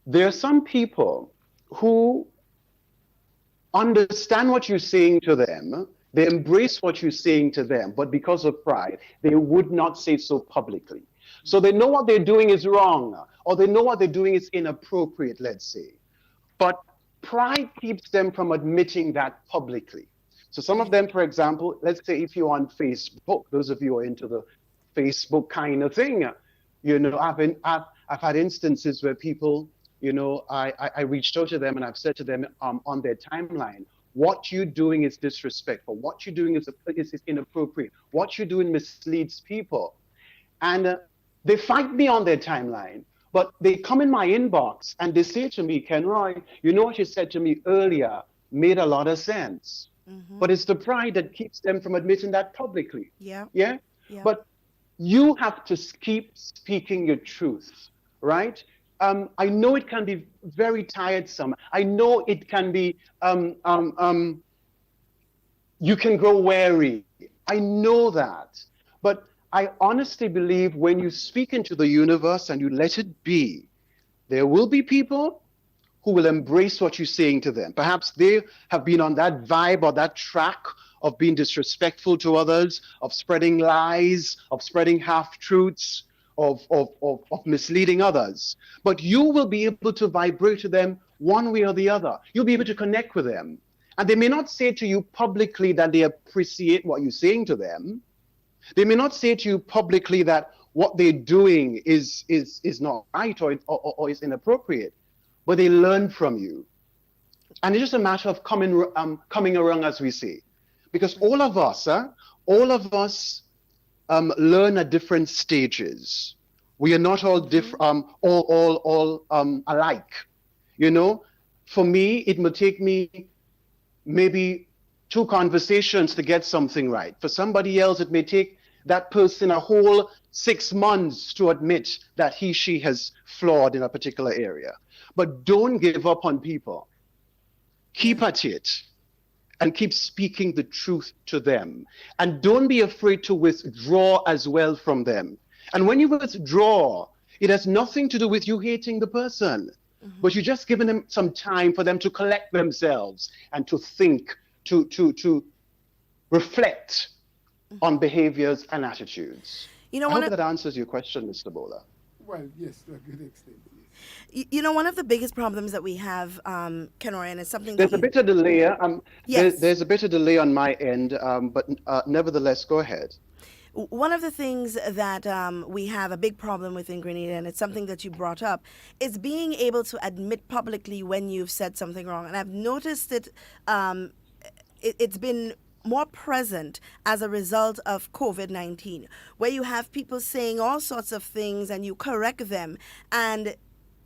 [SPEAKER 8] There are some people who understand what you're saying to them, they embrace what you're saying to them, but because of pride, they would not say so publicly. So they know what they're doing is wrong, or they know what they're doing is inappropriate, let's say. But pride keeps them from admitting that publicly. So some of them, for example, let's say if you're on Facebook, those of you who are into the Facebook kind of thing, I've had instances where people I reached out to them and I've said to them on their timeline, what you're doing is disrespectful. What you're doing is inappropriate. What you're doing misleads people. And they fight me on their timeline, but they come in my inbox and they say to me, Kenroy, you know what you said to me earlier made a lot of sense. But it's the pride that keeps them from admitting that publicly.
[SPEAKER 2] Yeah.
[SPEAKER 8] But you have to keep speaking your truth, right? I know it can be very tiresome. I know it can be, you can grow wary. I know that. But I honestly believe when you speak into the universe and you let it be, there will be people who will embrace what you're saying to them. Perhaps they have been on that vibe or that track of being disrespectful to others, of spreading lies, of spreading half-truths, of misleading others. But you will be able to vibrate to them one way or the other. You'll be able to connect with them. And they may not say to you publicly that they appreciate what you're saying to them. They may not say to you publicly that what they're doing is not right or is inappropriate, but they learn from you. And it's just a matter of coming around, as we say. Because all of us learn at different stages. We are not all alike. For me, it will take me maybe 2 conversations to get something right. For somebody else, it may take that person a whole 6 months to admit that she has flawed in a particular area. But don't give up on people. Keep at it and keep speaking the truth to them. And don't be afraid to withdraw as well from them. And when you withdraw, it has nothing to do with you hating the person, but you're just giving them some time for them to collect themselves and to think, to reflect on behaviors and attitudes. I hope that answers your question, Mr. Bola.
[SPEAKER 7] Well, yes, to a good extent.
[SPEAKER 2] One of the biggest problems that we have, Kenroy, and it's something
[SPEAKER 8] there's a bit of delay.
[SPEAKER 2] Yes.
[SPEAKER 8] There's a bit of delay on my end, but nevertheless, go ahead.
[SPEAKER 2] One of the things that we have a big problem with in Grenada, and it's something that you brought up, is being able to admit publicly when you've said something wrong. And I've noticed it's been more present as a result of COVID-19, where you have people saying all sorts of things and you correct them, and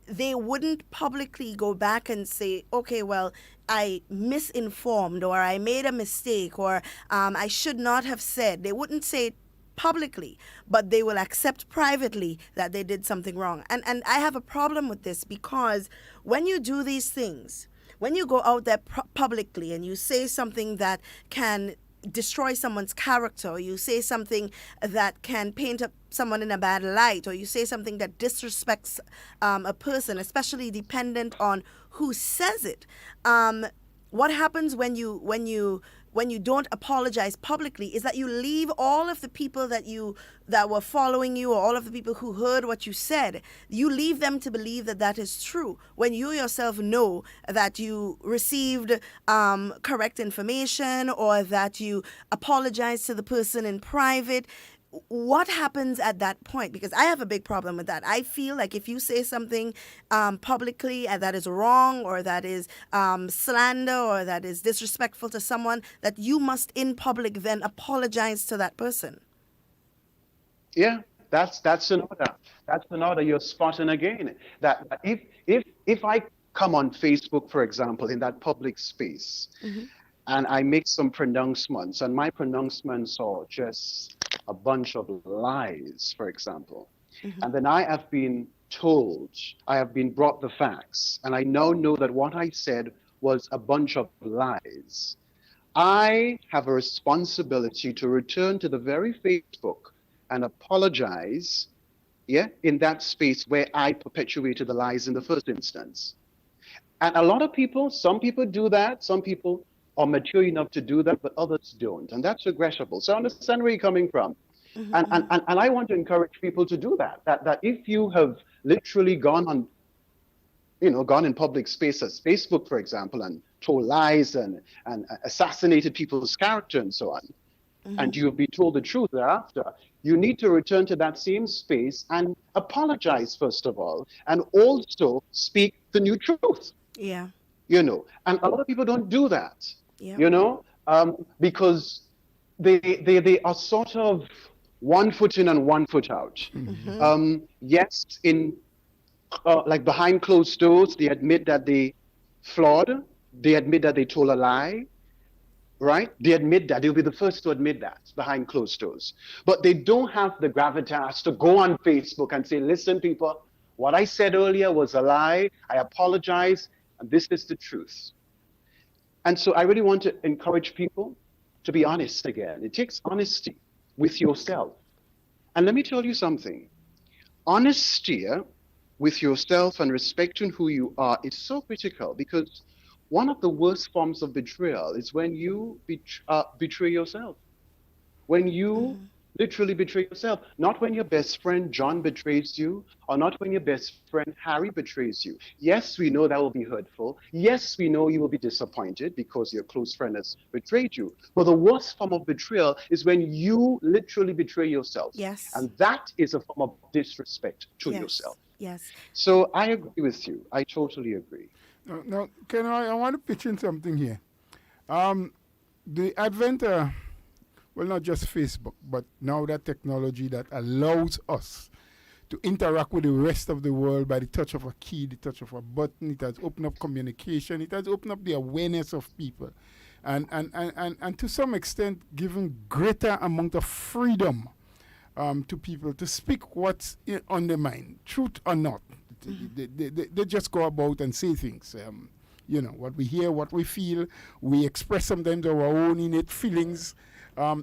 [SPEAKER 2] they wouldn't publicly go back and say, okay, well, I misinformed, or I made a mistake, or I should not have said. They wouldn't say it publicly, but they will accept privately that they did something wrong. And I have a problem with this, because when you do these things, when you go out there publicly and you say something that can destroy someone's character, or you say something that can paint someone in a bad light, or you say something that disrespects a person, especially dependent on who says it, what happens when you don't apologize publicly is that you leave all of the people that were following you, or all of the people who heard what you said, you leave them to believe that that is true, when you yourself know that you received correct information, or that you apologized to the person in private. What happens at that point? Because I have a big problem with that. I feel like if you say something publicly that is wrong, or that is slander, or that is disrespectful to someone, that you must in public then apologize to that person.
[SPEAKER 8] Yeah, that's an order. That's an order. You're spotting again. That if I come on Facebook, for example, in that public space, and I make some pronouncements, and my pronouncements are just a bunch of lies, for example, and then I have been brought the facts, and I now know that what I said was a bunch of lies, I have a responsibility to return to the very Facebook and apologize, in that space where I perpetuated the lies in the first instance. And a lot of people, some people do that, some people are mature enough to do that, but others don't, and that's regrettable. So I understand where you're coming from. And I want to encourage people to do that if you have literally gone in public spaces, Facebook, for example, and told lies and assassinated people's character and so on, and you have been told the truth thereafter, you need to return to that same space and apologize, first of all, and also speak the new truth.
[SPEAKER 2] Yeah.
[SPEAKER 8] And a lot of people don't do that,
[SPEAKER 2] Yeah.
[SPEAKER 8] because they are sort of one foot in and one foot out. Yes, in like behind closed doors, they admit that they flawed, they admit that they told a lie, right? They admit that. They'll be the first to admit that behind closed doors. But they don't have the gravitas to go on Facebook and say, listen, people, what I said earlier was a lie. I apologize. And this is the truth. And so I really want to encourage people to be honest again. It takes honesty with yourself. And let me tell you something. Honesty with yourself and respecting who you are is so critical, because one of the worst forms of betrayal is when you betray yourself. When you literally betray yourself. Not when your best friend John betrays you, or not when your best friend Harry betrays you. Yes, we know that will be hurtful. Yes, we know you will be disappointed because your close friend has betrayed you. But the worst form of betrayal is when you literally betray yourself.
[SPEAKER 2] Yes.
[SPEAKER 8] And that is a form of disrespect to
[SPEAKER 2] Yes.
[SPEAKER 8] yourself.
[SPEAKER 2] Yes.
[SPEAKER 8] So I agree with you. I totally agree.
[SPEAKER 7] Now, I want to pitch in something here. The advent, well, not just Facebook, but now that technology that allows us to interact with the rest of the world by the touch of a key, the touch of a button, it has opened up communication, it has opened up the awareness of people, and to some extent given greater amount of freedom to people to speak what's on their mind, truth or not. They just go about and say things. What we hear, what we feel, we express sometimes our own innate feelings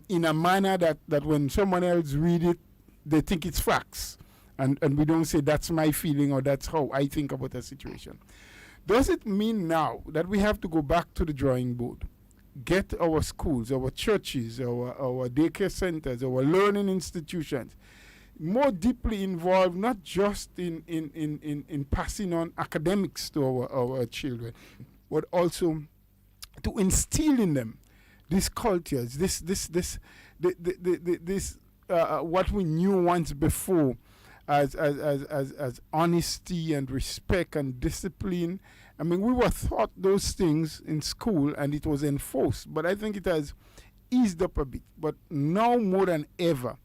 [SPEAKER 7] in a manner that when someone else read it, they think it's facts. And we don't say that's my feeling or that's how I think about a situation. Does it mean now that we have to go back to the drawing board, get our schools, our churches, our daycare centers, our learning institutions more deeply involved, not just in passing on academics to our children, but also to instill in them these cultures, this what we knew once before as honesty and respect and discipline. I mean, we were taught those things in school and it was enforced, but I think it has eased up a bit. But now more than ever,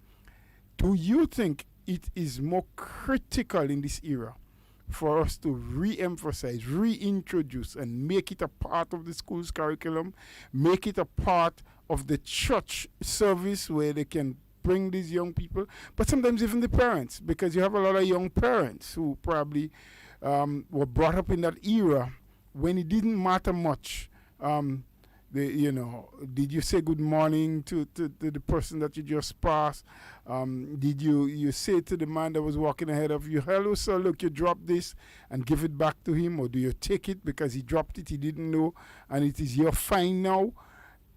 [SPEAKER 7] do you think it is more critical in this era for us to re-emphasize, reintroduce, and make it a part of the school's curriculum, make it a part of the church service where they can bring these young people, but sometimes even the parents, because you have a lot of young parents who probably were brought up in that era when it didn't matter much. Did you say good morning to the person that you just passed? Did you say to the man that was walking ahead of you, hello, sir, look, you dropped this, and give it back to him? Or do you take it because he dropped it, he didn't know, and it is your fine now?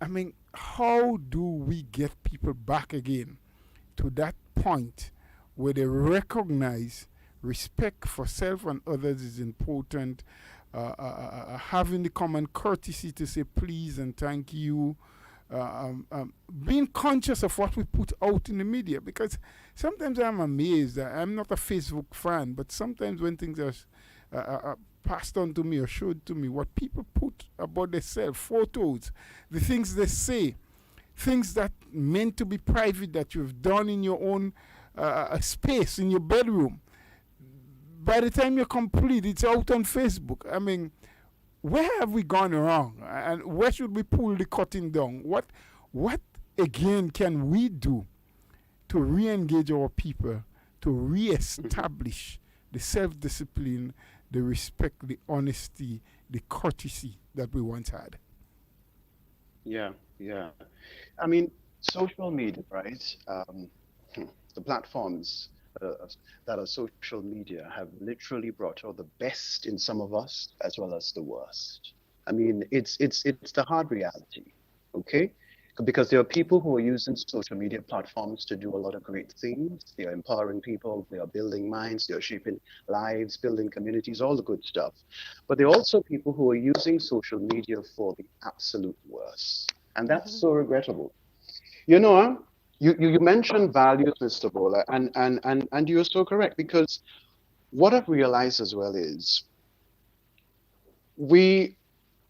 [SPEAKER 7] I mean, how do we get people back again to that point where they recognize respect for self and others is important, having the common courtesy to say please and thank you, being conscious of what we put out in the media? Because sometimes I'm amazed. I'm not a Facebook fan, but sometimes when things are passed on to me or showed to me, what people put about themselves, photos, the things they say, things that meant to be private that you've done in your own space in your bedroom, by the time you're complete, it's out on Facebook. I mean, where have we gone wrong? And where should we pull the curtain down? What again can we do to re-engage our people, to re-establish the self-discipline, the respect, the honesty, the courtesy that we once had?
[SPEAKER 8] Yeah. I mean, social media, right? The platforms that are social media have literally brought out the best in some of us as well as the worst. I mean, it's the hard reality, okay? Because there are people who are using social media platforms to do a lot of great things. They are empowering people, they are building minds, they are shaping lives, building communities, all the good stuff. But there are also people who are using social media for the absolute worst. And that's so regrettable. you mentioned values, Mr. Bola, and you're so correct, because what I've realized as well is we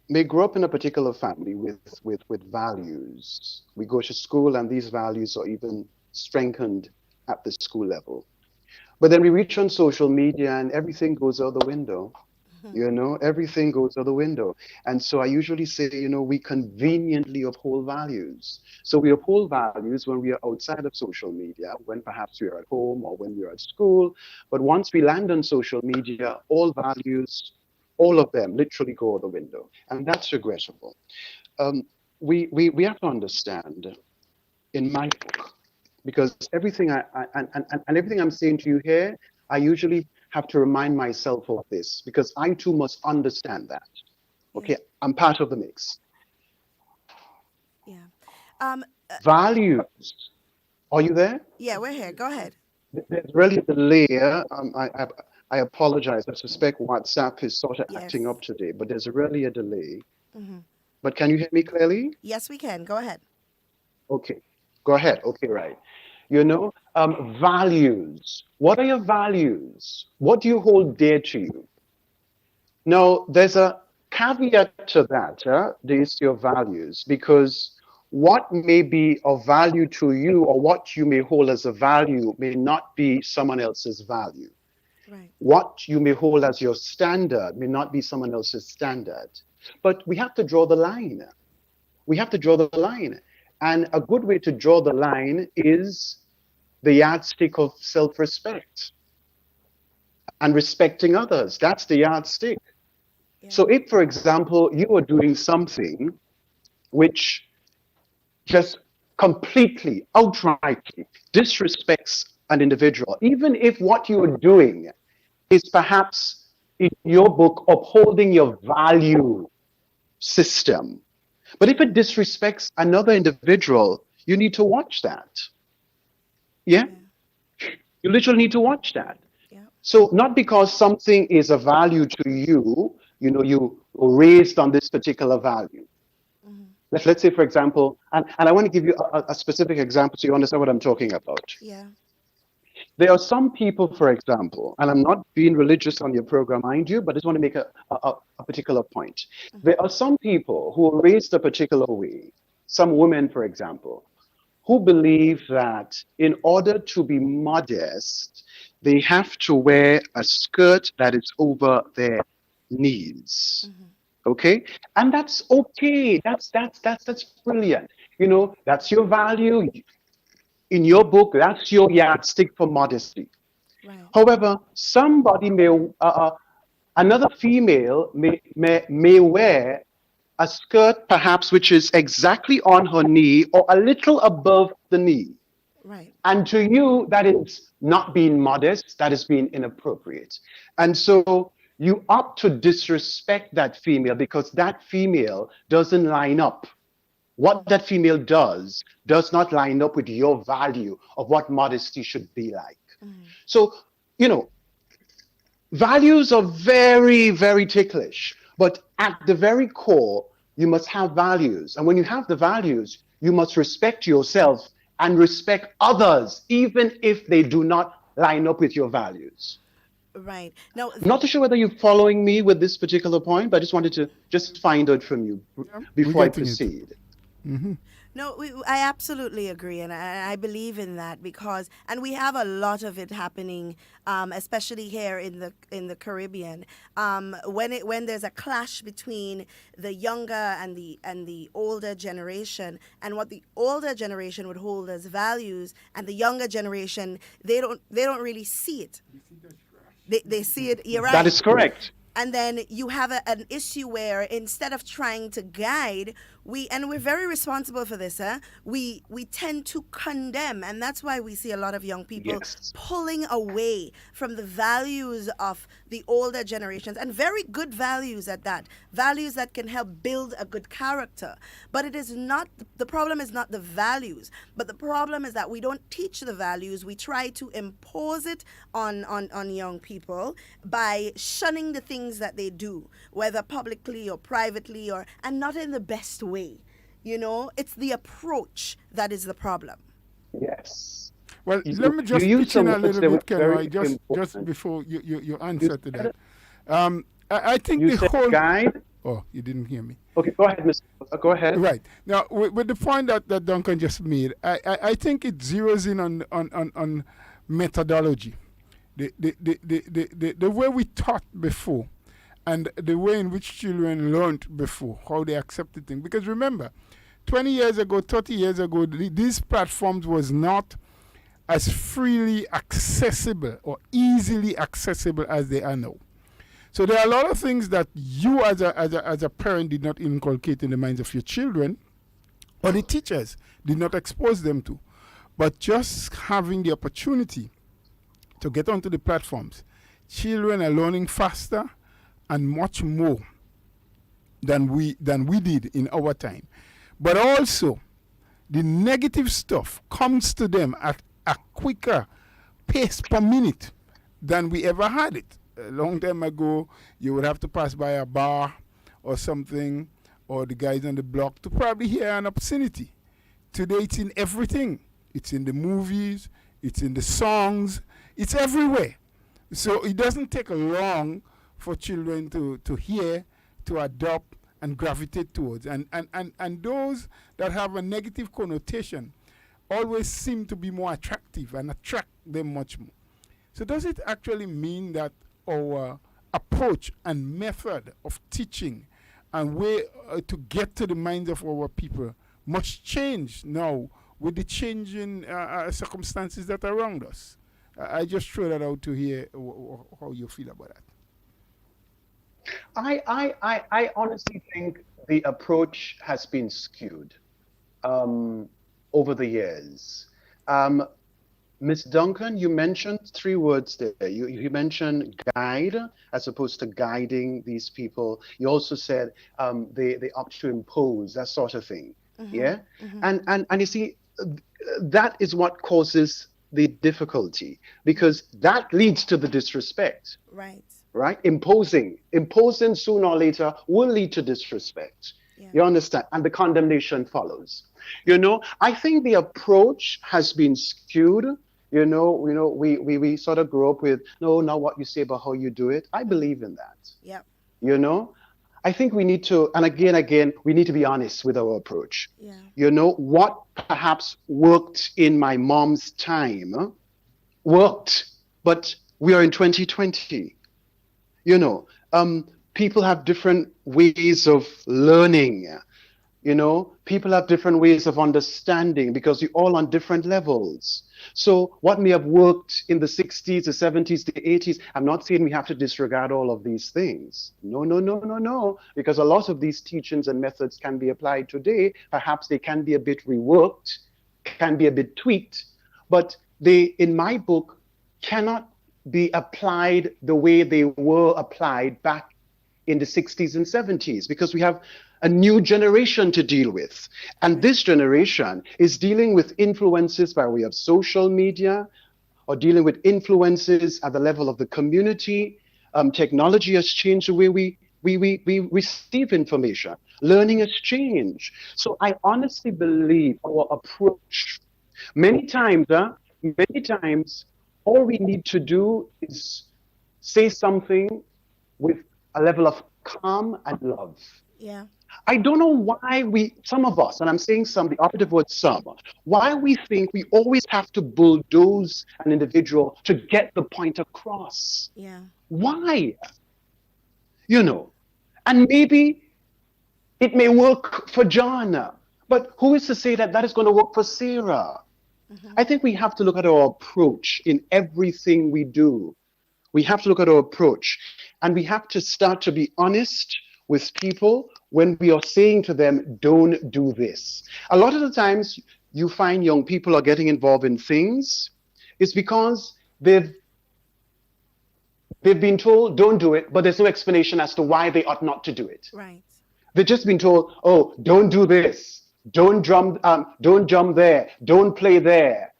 [SPEAKER 8] may grow up in a particular family with values. We go to school and these values are even strengthened at the school level. But then we reach on social media and everything goes out the window. Everything goes out the window. And so I usually say, we conveniently uphold values. So we uphold values when we are outside of social media, when perhaps we are at home or when we are at school. But once we land on social media, all values, all of them literally go out the window. And that's regrettable. We have to understand in my book, because everything and everything I'm saying to you here, I usually have to remind myself of this, because I too must understand that. Okay, I'm part of the mix.
[SPEAKER 2] Yeah.
[SPEAKER 8] Values. Are you there?
[SPEAKER 2] Yeah, we're here. Go ahead.
[SPEAKER 8] There's really a delay. I apologize. I suspect WhatsApp is sort of acting up today, but there's really a delay. But can you hear me clearly?
[SPEAKER 2] Yes, we can. Go ahead.
[SPEAKER 8] Okay, go ahead. Okay, right. Values. What are your values? What do you hold dear to you? Now, there's a caveat to that, these your values, because what may be of value to you or what you may hold as a value may not be someone else's value.
[SPEAKER 2] Right.
[SPEAKER 8] What you may hold as your standard may not be someone else's standard. But we have to draw the line. We have to draw the line. And a good way to draw the line is the yardstick of self-respect and respecting others. That's the yardstick. Yeah. So if, for example, you are doing something which just completely, outrightly disrespects an individual, even if what you are doing is perhaps in your book upholding your value system, but if it disrespects another individual, you need to watch that. Yeah? You literally need to watch that. Yeah. So not because something is a value to you, you were raised on this particular value. Let's say, for example, and I want to give you a specific example so you understand what I'm talking about.
[SPEAKER 2] Yeah.
[SPEAKER 8] There are some people, for example, and I'm not being religious on your program, mind you, but I just want to make a particular point. There are some people who are raised a particular way, some women, for example, who believe that in order to be modest, they have to wear a skirt that is over their knees. Okay, and that's okay. That's brilliant. That's your value. In your book, that's your yardstick for modesty. Right. However, somebody another female may wear a skirt perhaps which is exactly on her knee or a little above the knee.
[SPEAKER 2] Right.
[SPEAKER 8] And to you, that is not being modest, that is being inappropriate. And so you opt to disrespect that female because that female doesn't line up. What that female does not line up with your value of what modesty should be like. So, values are very, very ticklish, but at the very core, you must have values. And when you have the values, you must respect yourself and respect others, even if they do not line up with your values.
[SPEAKER 2] Right. Now,
[SPEAKER 8] not too sure whether you're following me with this particular point, but I just wanted to just find out from you before I proceed.
[SPEAKER 2] No, I absolutely agree, and I believe in that because, and we have a lot of it happening, especially here in the Caribbean, when there's a clash between the younger and the older generation, and what the older generation would hold as values, and the younger generation they don't really see it. They see it. You're right.
[SPEAKER 8] That is correct.
[SPEAKER 2] And then you have an issue where instead of trying to guide, we're very responsible for this, we tend to condemn, and that's why we see a lot of young people pulling away from the values of the older generations, and very good values at that, values that can help build a good character. But it is not, the problem is not the values, but the problem is that we don't teach the values. We try to impose it on young people by shunning the things that they do, whether publicly or privately, and not in the best way. It's the approach that is the problem.
[SPEAKER 8] Yes.
[SPEAKER 7] Well,
[SPEAKER 8] You,
[SPEAKER 7] let me
[SPEAKER 8] you
[SPEAKER 7] just
[SPEAKER 8] used
[SPEAKER 7] pitch in
[SPEAKER 8] some
[SPEAKER 7] a
[SPEAKER 8] words
[SPEAKER 7] little
[SPEAKER 8] that were
[SPEAKER 7] bit, Kenway,
[SPEAKER 8] very
[SPEAKER 7] just
[SPEAKER 8] important.
[SPEAKER 7] before you
[SPEAKER 8] You
[SPEAKER 7] answer to that.
[SPEAKER 8] said,
[SPEAKER 7] I think
[SPEAKER 8] you
[SPEAKER 7] the
[SPEAKER 8] said
[SPEAKER 7] whole.
[SPEAKER 8] guide.
[SPEAKER 7] Oh, you didn't hear me.
[SPEAKER 8] Okay, go ahead, Mr. Go ahead.
[SPEAKER 7] Right. Now, with the point that Duncan just made, I think it zeroes in on methodology. The way we taught before and the way in which children learned before, how they accepted things. Because remember, 20 years ago, 30 years ago, these platforms was not as freely accessible or easily accessible as they are now. So there are a lot of things that you as a parent did not inculcate in the minds of your children, or the teachers did not expose them to. But just having the opportunity to get onto the platforms, children are learning faster and much more than we did in our time. But also, the negative stuff comes to them at a quicker pace per minute than we ever had it. A long time ago, you would have to pass by a bar or something, or the guys on the block to probably hear an obscenity. Today, it's in everything. It's in the movies, it's in the songs, it's everywhere. So it doesn't take long for children to hear, to adopt, and gravitate towards. And those that have a negative connotation always seem to be more attractive and attract them much more. So does it actually mean that our approach and method of teaching and way to get to the minds of our people must change now with the changing circumstances that are around us? I just throw that out to hear how you feel about that.
[SPEAKER 8] I honestly think the approach has been skewed over the years. Ms. Duncan, you mentioned 3 words there. You mentioned guide as opposed to guiding these people. You also said they opt to impose, that sort of thing. Mm-hmm. Yeah? Mm-hmm. And you see, that is what causes the difficulty, because that leads to the disrespect. Right? Imposing sooner or later will lead to disrespect. Yeah. You understand? And the condemnation follows. I think the approach has been skewed. We sort of grew up with, no, not what you say, but how you do it. I believe in that. Yep. I think we need to, and again, we need to be honest with our approach. Yeah. What perhaps worked in my mom's time worked, but we are in 2020. People have different ways of learning. People have different ways of understanding because we're all on different levels. So what may have worked in the 60s, the 70s, the 80s, I'm not saying we have to disregard all of these things. No, because a lot of these teachings and methods can be applied today. Perhaps they can be a bit reworked, can be a bit tweaked, but they, in my book, cannot be applied the way they were applied back in the 60s and 70s, because we have a new generation to deal with. And this generation is dealing with influences by way of social media, or dealing with influences at the level of the community. Technology has changed the way we receive information. Learning has changed. So I honestly believe our approach, many times, all we need to do is say something with a level of calm and love. Yeah. I don't know why some of us, and I'm saying some, the operative word some, why we think we always have to bulldoze an individual to get the point across. Yeah. Why? And maybe it may work for John, but who is to say that that is going to work for Sarah? Mm-hmm. I think we have to look at our approach in everything we do. We have to look at our approach, and we have to start to be honest with people when we are saying to them, don't do this. A lot of the times you find young people are getting involved in things, it's because they've been told, don't do it, but there's no explanation as to why they ought not to do it. Right. They've just been told, oh, don't do this, don't jump there, don't play there.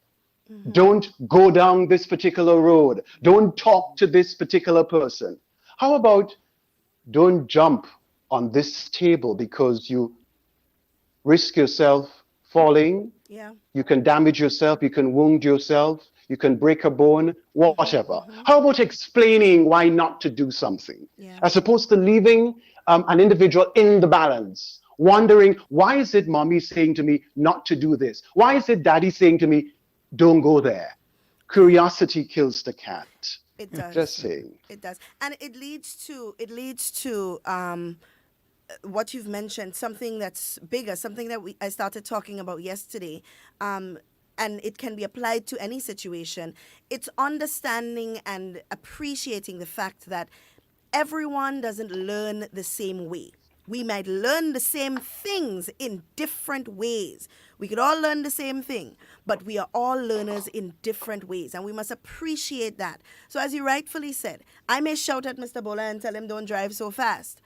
[SPEAKER 8] Mm-hmm. Don't go down this particular road. Don't talk to this particular person. How about don't jump on this table because you risk yourself falling
[SPEAKER 2] Yeah.
[SPEAKER 8] You can damage yourself, you can wound yourself, you can break a bone, whatever. How about explaining why not to do something?
[SPEAKER 2] Yeah.
[SPEAKER 8] As opposed to leaving an individual in the balance, wondering, why is it mommy saying to me not to do this? Why is it daddy saying to me, don't go there? Curiosity kills the cat.
[SPEAKER 2] It does.
[SPEAKER 8] Just saying.
[SPEAKER 2] It does. And it leads to what you've mentioned, something that's bigger, something that I started talking about yesterday, and it can be applied to any situation. It's understanding and appreciating the fact that everyone doesn't learn the same way. We might learn the same things in different ways. We could all learn the same thing, but we are all learners in different ways, and we must appreciate that. So as you rightfully said, I may shout at Mr. Bola and tell him don't drive so fast,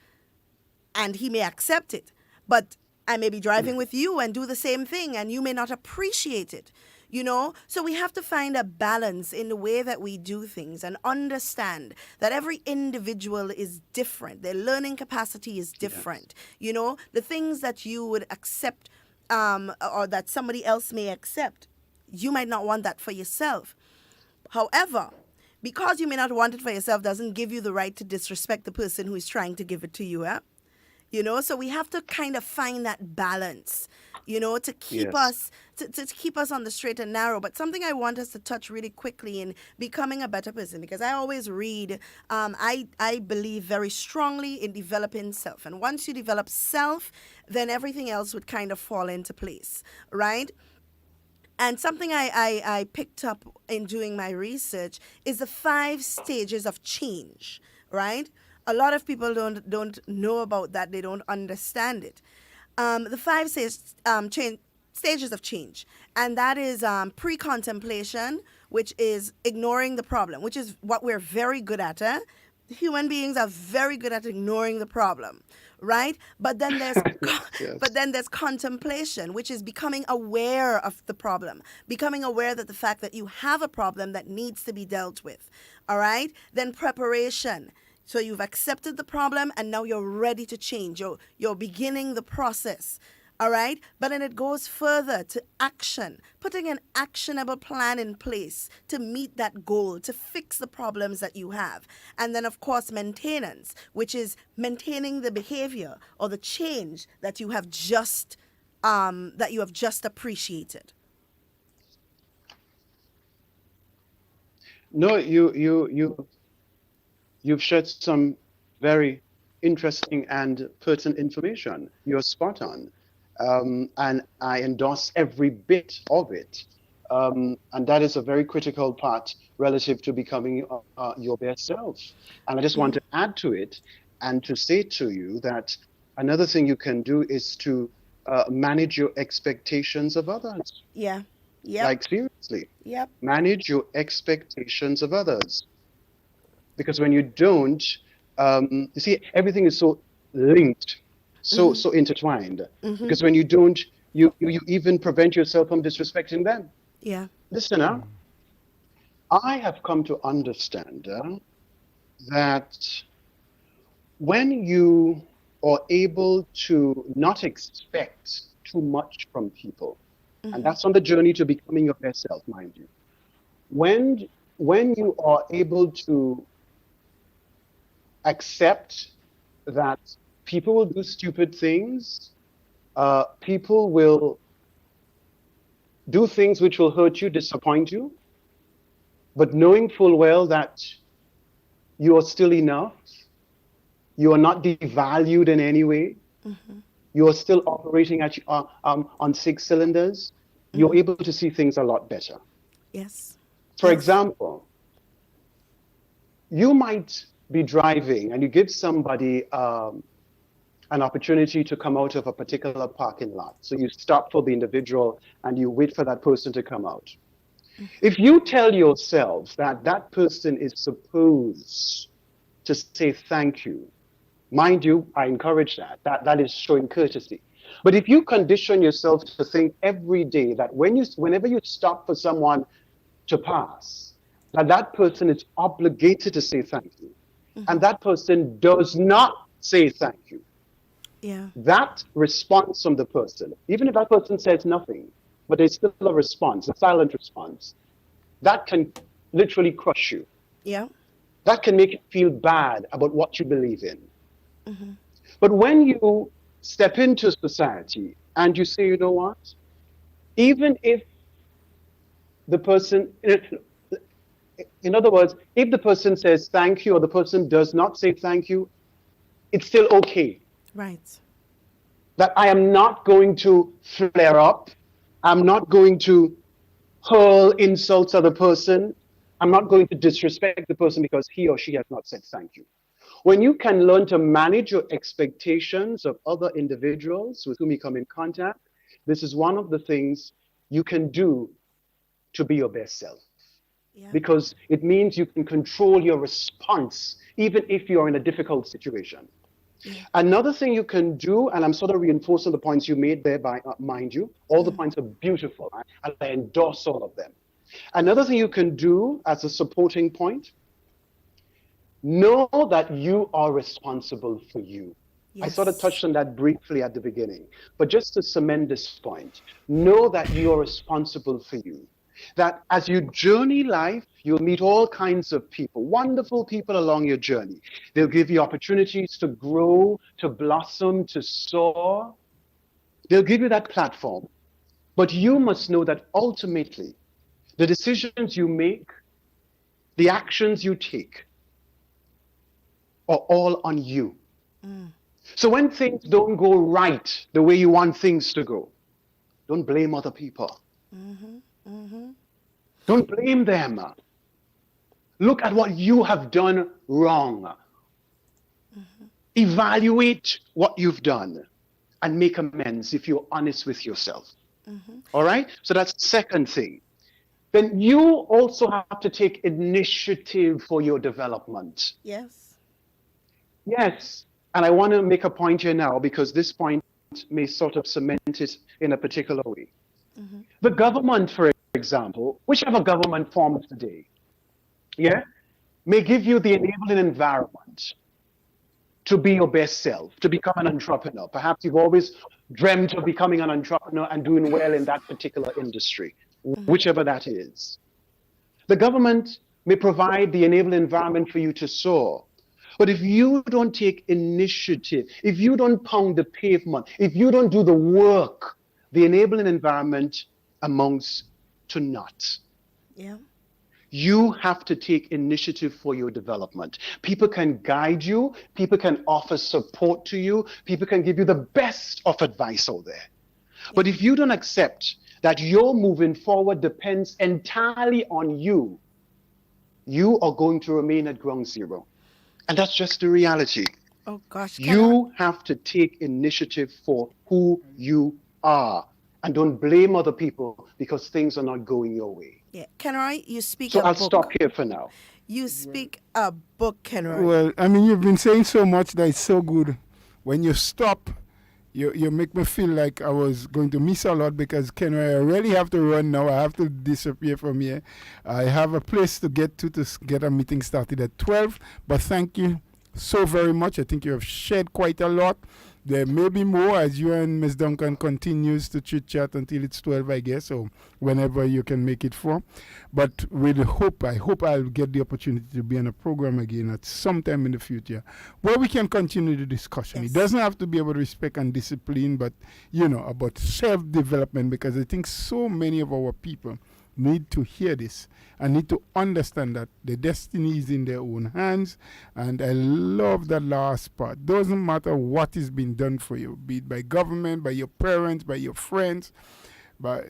[SPEAKER 2] and he may accept it. But I may be driving with you and do the same thing, and you may not appreciate it, you know? So we have to find a balance in the way that we do things and understand that every individual is different. Their learning capacity is different. You know, the things that you would accept or that somebody else may accept, you might not want that for yourself. However, because you may not want it for yourself doesn't give you the right to disrespect the person who is trying to give it to you, You know, so we have to kind of find that balance, you know, to keep us to keep us on the straight and narrow. But something I want us to touch really quickly in becoming a better person, because I always read, I believe very strongly in developing self. And once you develop self, then everything else would kind of fall into place, right? And something I picked up in doing my research is the 5 stages of change, right? A lot of people don't know about that. They don't understand it. The 5 stages of change, and that is pre-contemplation, which is ignoring the problem, which is what we're very good at. Human beings are very good at ignoring the problem, right? But then there's there's contemplation, which is becoming aware of the problem, becoming aware that the fact that you have a problem that needs to be dealt with. All right? Then preparation. So you've accepted the problem and now you're ready to change. You're beginning the process. All right? But then it goes further to action, putting an actionable plan in place to meet that goal, to fix the problems that you have. And then, of course, maintenance, which is maintaining the behavior or the change that you have just appreciated.
[SPEAKER 8] No, you've shared some very interesting and pertinent information. You're spot on. And I endorse every bit of it. And that is a very critical part relative to becoming your best self. And I just want to add to it and to say to you that another thing you can do is to manage your expectations of others.
[SPEAKER 2] Yeah. Yep.
[SPEAKER 8] Like, seriously.
[SPEAKER 2] Yep.
[SPEAKER 8] Manage your expectations of others. Because when you don't, you see, everything is so linked, so intertwined. Because when you don't, you even prevent yourself from disrespecting them.
[SPEAKER 2] Yeah.
[SPEAKER 8] Listen, I have come to understand that when you are able to not expect too much from people, and that's on the journey to becoming your best self, mind you. When you are able to accept that people will do stupid things, people will do things which will hurt you, disappoint you, but knowing full well that you are still enough, you are not devalued in any way, you are still operating at on 6 cylinders, you're able to see things a lot better.
[SPEAKER 2] Yes.
[SPEAKER 8] For example, you might be driving and you give somebody an opportunity to come out of a particular parking lot. So you stop for the individual and you wait for that person to come out. If you tell yourself that that person is supposed to say thank you, mind you, I encourage that. That is showing courtesy. But if you condition yourself to think every day that whenever you stop for someone to pass, that person is obligated to say thank you, and that person does not say thank you,
[SPEAKER 2] yeah,
[SPEAKER 8] that response from the person, even if that person says nothing, but there's still a response, a silent response, that can literally crush you.
[SPEAKER 2] Yeah.
[SPEAKER 8] That can make you feel bad about what you believe in. But when you step into society and you say, you know what, even if the person, in other words, if the person says thank you or the person does not say thank you, it's still okay.
[SPEAKER 2] Right.
[SPEAKER 8] That I am not going to flare up. I'm not going to hurl insults at the person. I'm not going to disrespect the person because he or she has not said thank you. When you can learn to manage your expectations of other individuals with whom you come in contact, this is one of the things you can do to be your best self.
[SPEAKER 2] Yeah.
[SPEAKER 8] Because it means you can control your response, even if you're in a difficult situation. Yeah. Another thing you can do, and I'm sort of reinforcing the points you made there, by mind you, all the points are beautiful, and I endorse all of them. Another thing you can do as a supporting point, know that you are responsible for you. Yes. I sort of touched on that briefly at the beginning, but just to cement this point, know that you are responsible for you. That as you journey life, you'll meet all kinds of people, wonderful people along your journey. They'll give you opportunities to grow, to blossom, to soar. They'll give you that platform. But you must know that ultimately, the decisions you make, the actions you take, are all on you. So when things don't go right the way you want things to go, don't blame other people. Don't blame them. Look at what you have done wrong. Evaluate what you've done and make amends if you're honest with yourself. All right? So that's the second thing. Then you also have to take initiative for your development.
[SPEAKER 2] Yes.
[SPEAKER 8] Yes. And I want to make a point here now, because this point may sort of cement it in a particular way. The government, for example, whichever government forms today, may give you the enabling environment to be your best self, to become an entrepreneur. Perhaps you've always dreamt of becoming an entrepreneur and doing well in that particular industry, whichever that is. The government may provide the enabling environment for you to soar. But if you don't take initiative, if you don't pound the pavement, if you don't do the work, the enabling environment amounts to naught.
[SPEAKER 2] Yeah.
[SPEAKER 8] You have to take initiative for your development. People can guide you. People can offer support to you. People can give you the best of advice out there. Yeah. But if you don't accept that your moving forward depends entirely on you, you are going to remain at ground zero. And that's just the reality.
[SPEAKER 2] Oh, gosh.
[SPEAKER 8] You have to take initiative for who you are. And don't blame other people because things are not going your way.
[SPEAKER 2] Yeah. Kenroy, you speak
[SPEAKER 8] so
[SPEAKER 2] a
[SPEAKER 8] I'll
[SPEAKER 2] book.
[SPEAKER 8] Stop here for now.
[SPEAKER 2] You speak a book, Kenroy.
[SPEAKER 7] Well, I mean, you've been saying so much that it's so good. When you stop, you make me feel like I was going to miss a lot, because Kenroy, I really have to run now. I have to disappear from here. I have a place to get get a meeting started at 12. But thank you so very much. I think you have shared quite a lot. There may be more as you and Ms. Duncan continues to chit-chat until it's 12, I guess, or whenever you can make it for. But with hope, I hope I'll get the opportunity to be on a program again at some time in the future where we can continue the discussion. Yes. It doesn't have to be about respect and discipline, but, about self-development, because I think so many of our people need to hear this and need to understand that the destiny is in their own hands. And I love that last part. Doesn't matter what is being done for you, be it by government, by your parents, by your friends, by,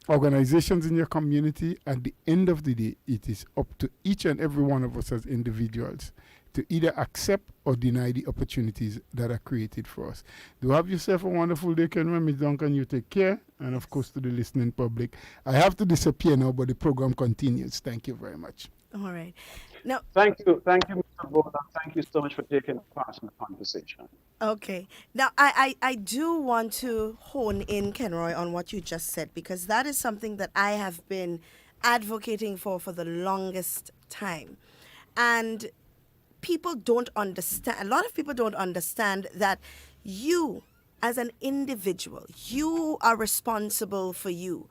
[SPEAKER 7] organizations in your community. At the end of the day, it is up to each and every one of us as individuals to either accept or deny the opportunities that are created for us. Do have yourself a wonderful day, Kenroy. Ms. Duncan, you take care. And of course, to the listening public, I have to disappear now, but the program continues. Thank you very much.
[SPEAKER 2] All right. Now,
[SPEAKER 8] thank you, Mr. Bola. Thank you so much for taking part in the conversation.
[SPEAKER 2] Okay. Now, I do want to hone in, Kenroy, on what you just said, because that is something that I have been advocating for the longest time. And people don't understand, a lot of people don't understand that you as an individual, you are responsible for you.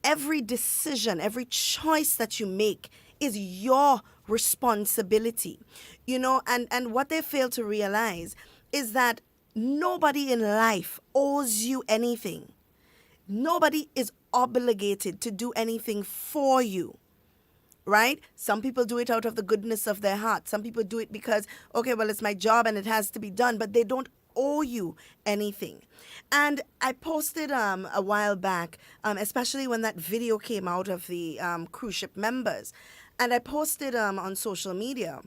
[SPEAKER 2] Every decision, every choice that you make is your responsibility. And what they fail to realize is that nobody in life owes you anything. Nobody is obligated to do anything for you. Right? Some people do it out of the goodness of their heart. Some people do it because, okay, well, it's my job and it has to be done, but they don't owe you anything. And I posted a while back, especially when that video came out of the cruise ship members, and I posted on social media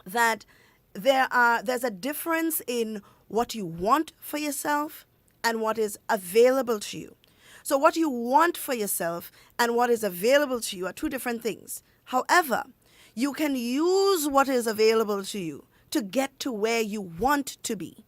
[SPEAKER 2] that there's a difference in what you want for yourself and what is available to you. So what you want for yourself and what is available to you are two different things. However, you can use what is available to you to get to where you want to be.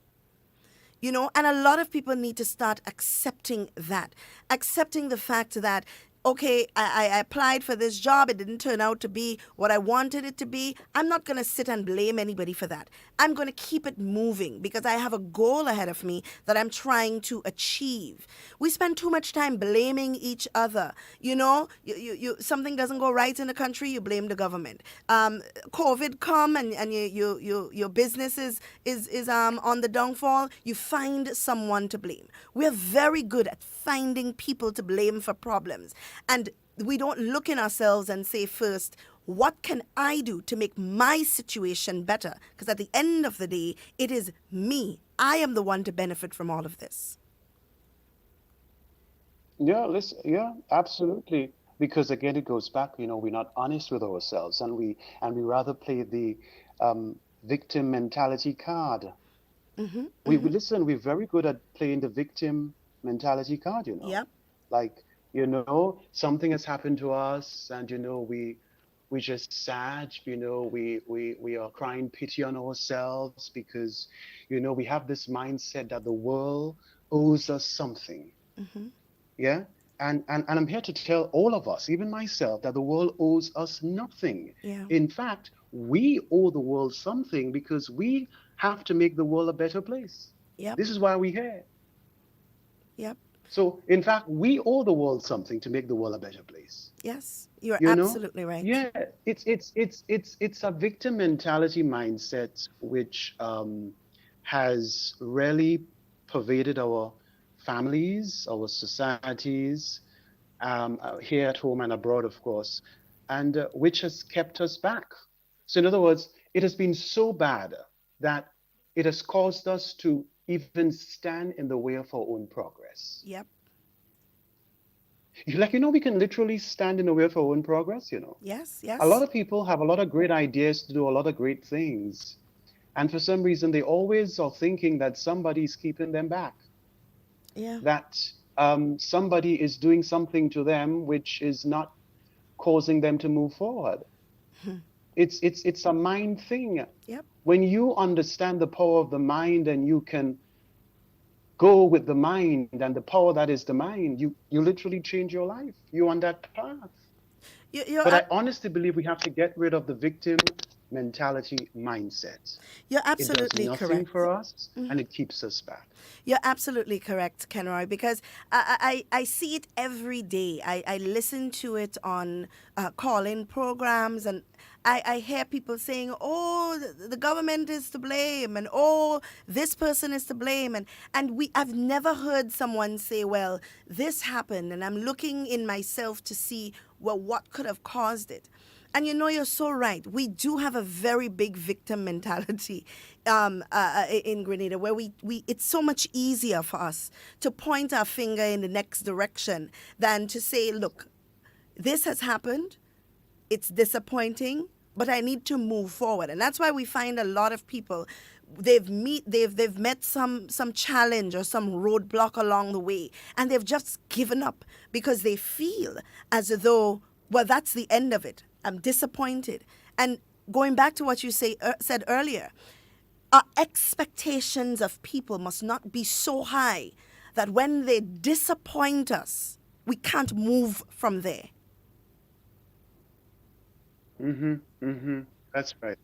[SPEAKER 2] And a lot of people need to start accepting the fact that, okay, I applied for this job. It didn't turn out to be what I wanted it to be. I'm not going to sit and blame anybody for that. I'm going to keep it moving because I have a goal ahead of me that I'm trying to achieve. We spend too much time blaming each other. Something doesn't go right in the country, you blame the government. COVID come and your business is on the downfall, you find someone to blame. We're very good at finding people to blame for problems. And we don't look in ourselves and say first, what can I do to make my situation better? Because at the end of the day, it is me. I am the one to benefit from all of this.
[SPEAKER 8] Yeah, absolutely. Because again, it goes back, we're not honest with ourselves, and we rather play the victim mentality card. We're very good at playing the victim mentality card,
[SPEAKER 2] Yep.
[SPEAKER 8] Like, something has happened to us, and we just sad, we are crying pity on ourselves because we have this mindset that the world owes us something. Yeah. And I'm here to tell all of us, even myself, that the world owes us nothing.
[SPEAKER 2] Yeah.
[SPEAKER 8] In fact, we owe the world something because we have to make the world a better place.
[SPEAKER 2] Yep.
[SPEAKER 8] This is why we're here.
[SPEAKER 2] Yep.
[SPEAKER 8] So, in fact, we owe the world something to make the world a better place.
[SPEAKER 2] Yes, you're absolutely right.
[SPEAKER 8] Yeah, it's a victim mentality mindset which has really pervaded our families, our societies, here at home and abroad, of course, and which has kept us back. So in other words, it has been so bad that it has caused us to even stand in the way of our own progress.
[SPEAKER 2] Yep.
[SPEAKER 8] We can literally stand in the way of our own progress,
[SPEAKER 2] Yes.
[SPEAKER 8] A lot of people have a lot of great ideas to do a lot of great things. And for some reason, they always are thinking that somebody's keeping them back.
[SPEAKER 2] Yeah.
[SPEAKER 8] That somebody is doing something to them which is not causing them to move forward. It's a mind thing.
[SPEAKER 2] Yep.
[SPEAKER 8] When you understand the power of the mind and you can go with the mind and the power that is the mind, you literally change your life. You're on that path. But I honestly believe we have to get rid of the victim mentality mindset.
[SPEAKER 2] You're absolutely
[SPEAKER 8] it does nothing
[SPEAKER 2] correct.
[SPEAKER 8] for us, and it keeps us back.
[SPEAKER 2] You're absolutely correct, Kenroy, because I see it every day. I listen to it on call-in programs, and I hear people saying, oh, the government is to blame, and oh, this person is to blame. And I've never heard someone say, well, this happened, and I'm looking in myself to see, well, what could have caused it. And you're so right. We do have a very big victim mentality in Grenada, where we it's so much easier for us to point our finger in the next direction than to say, look, this has happened. It's disappointing, but I need to move forward. And that's why we find a lot of people, they've met some challenge or some roadblock along the way, and they've just given up because they feel as though, well, that's the end of it. I'm disappointed. And going back to what you said earlier, our expectations of people must not be so high that when they disappoint us, we can't move from there.
[SPEAKER 8] That's right.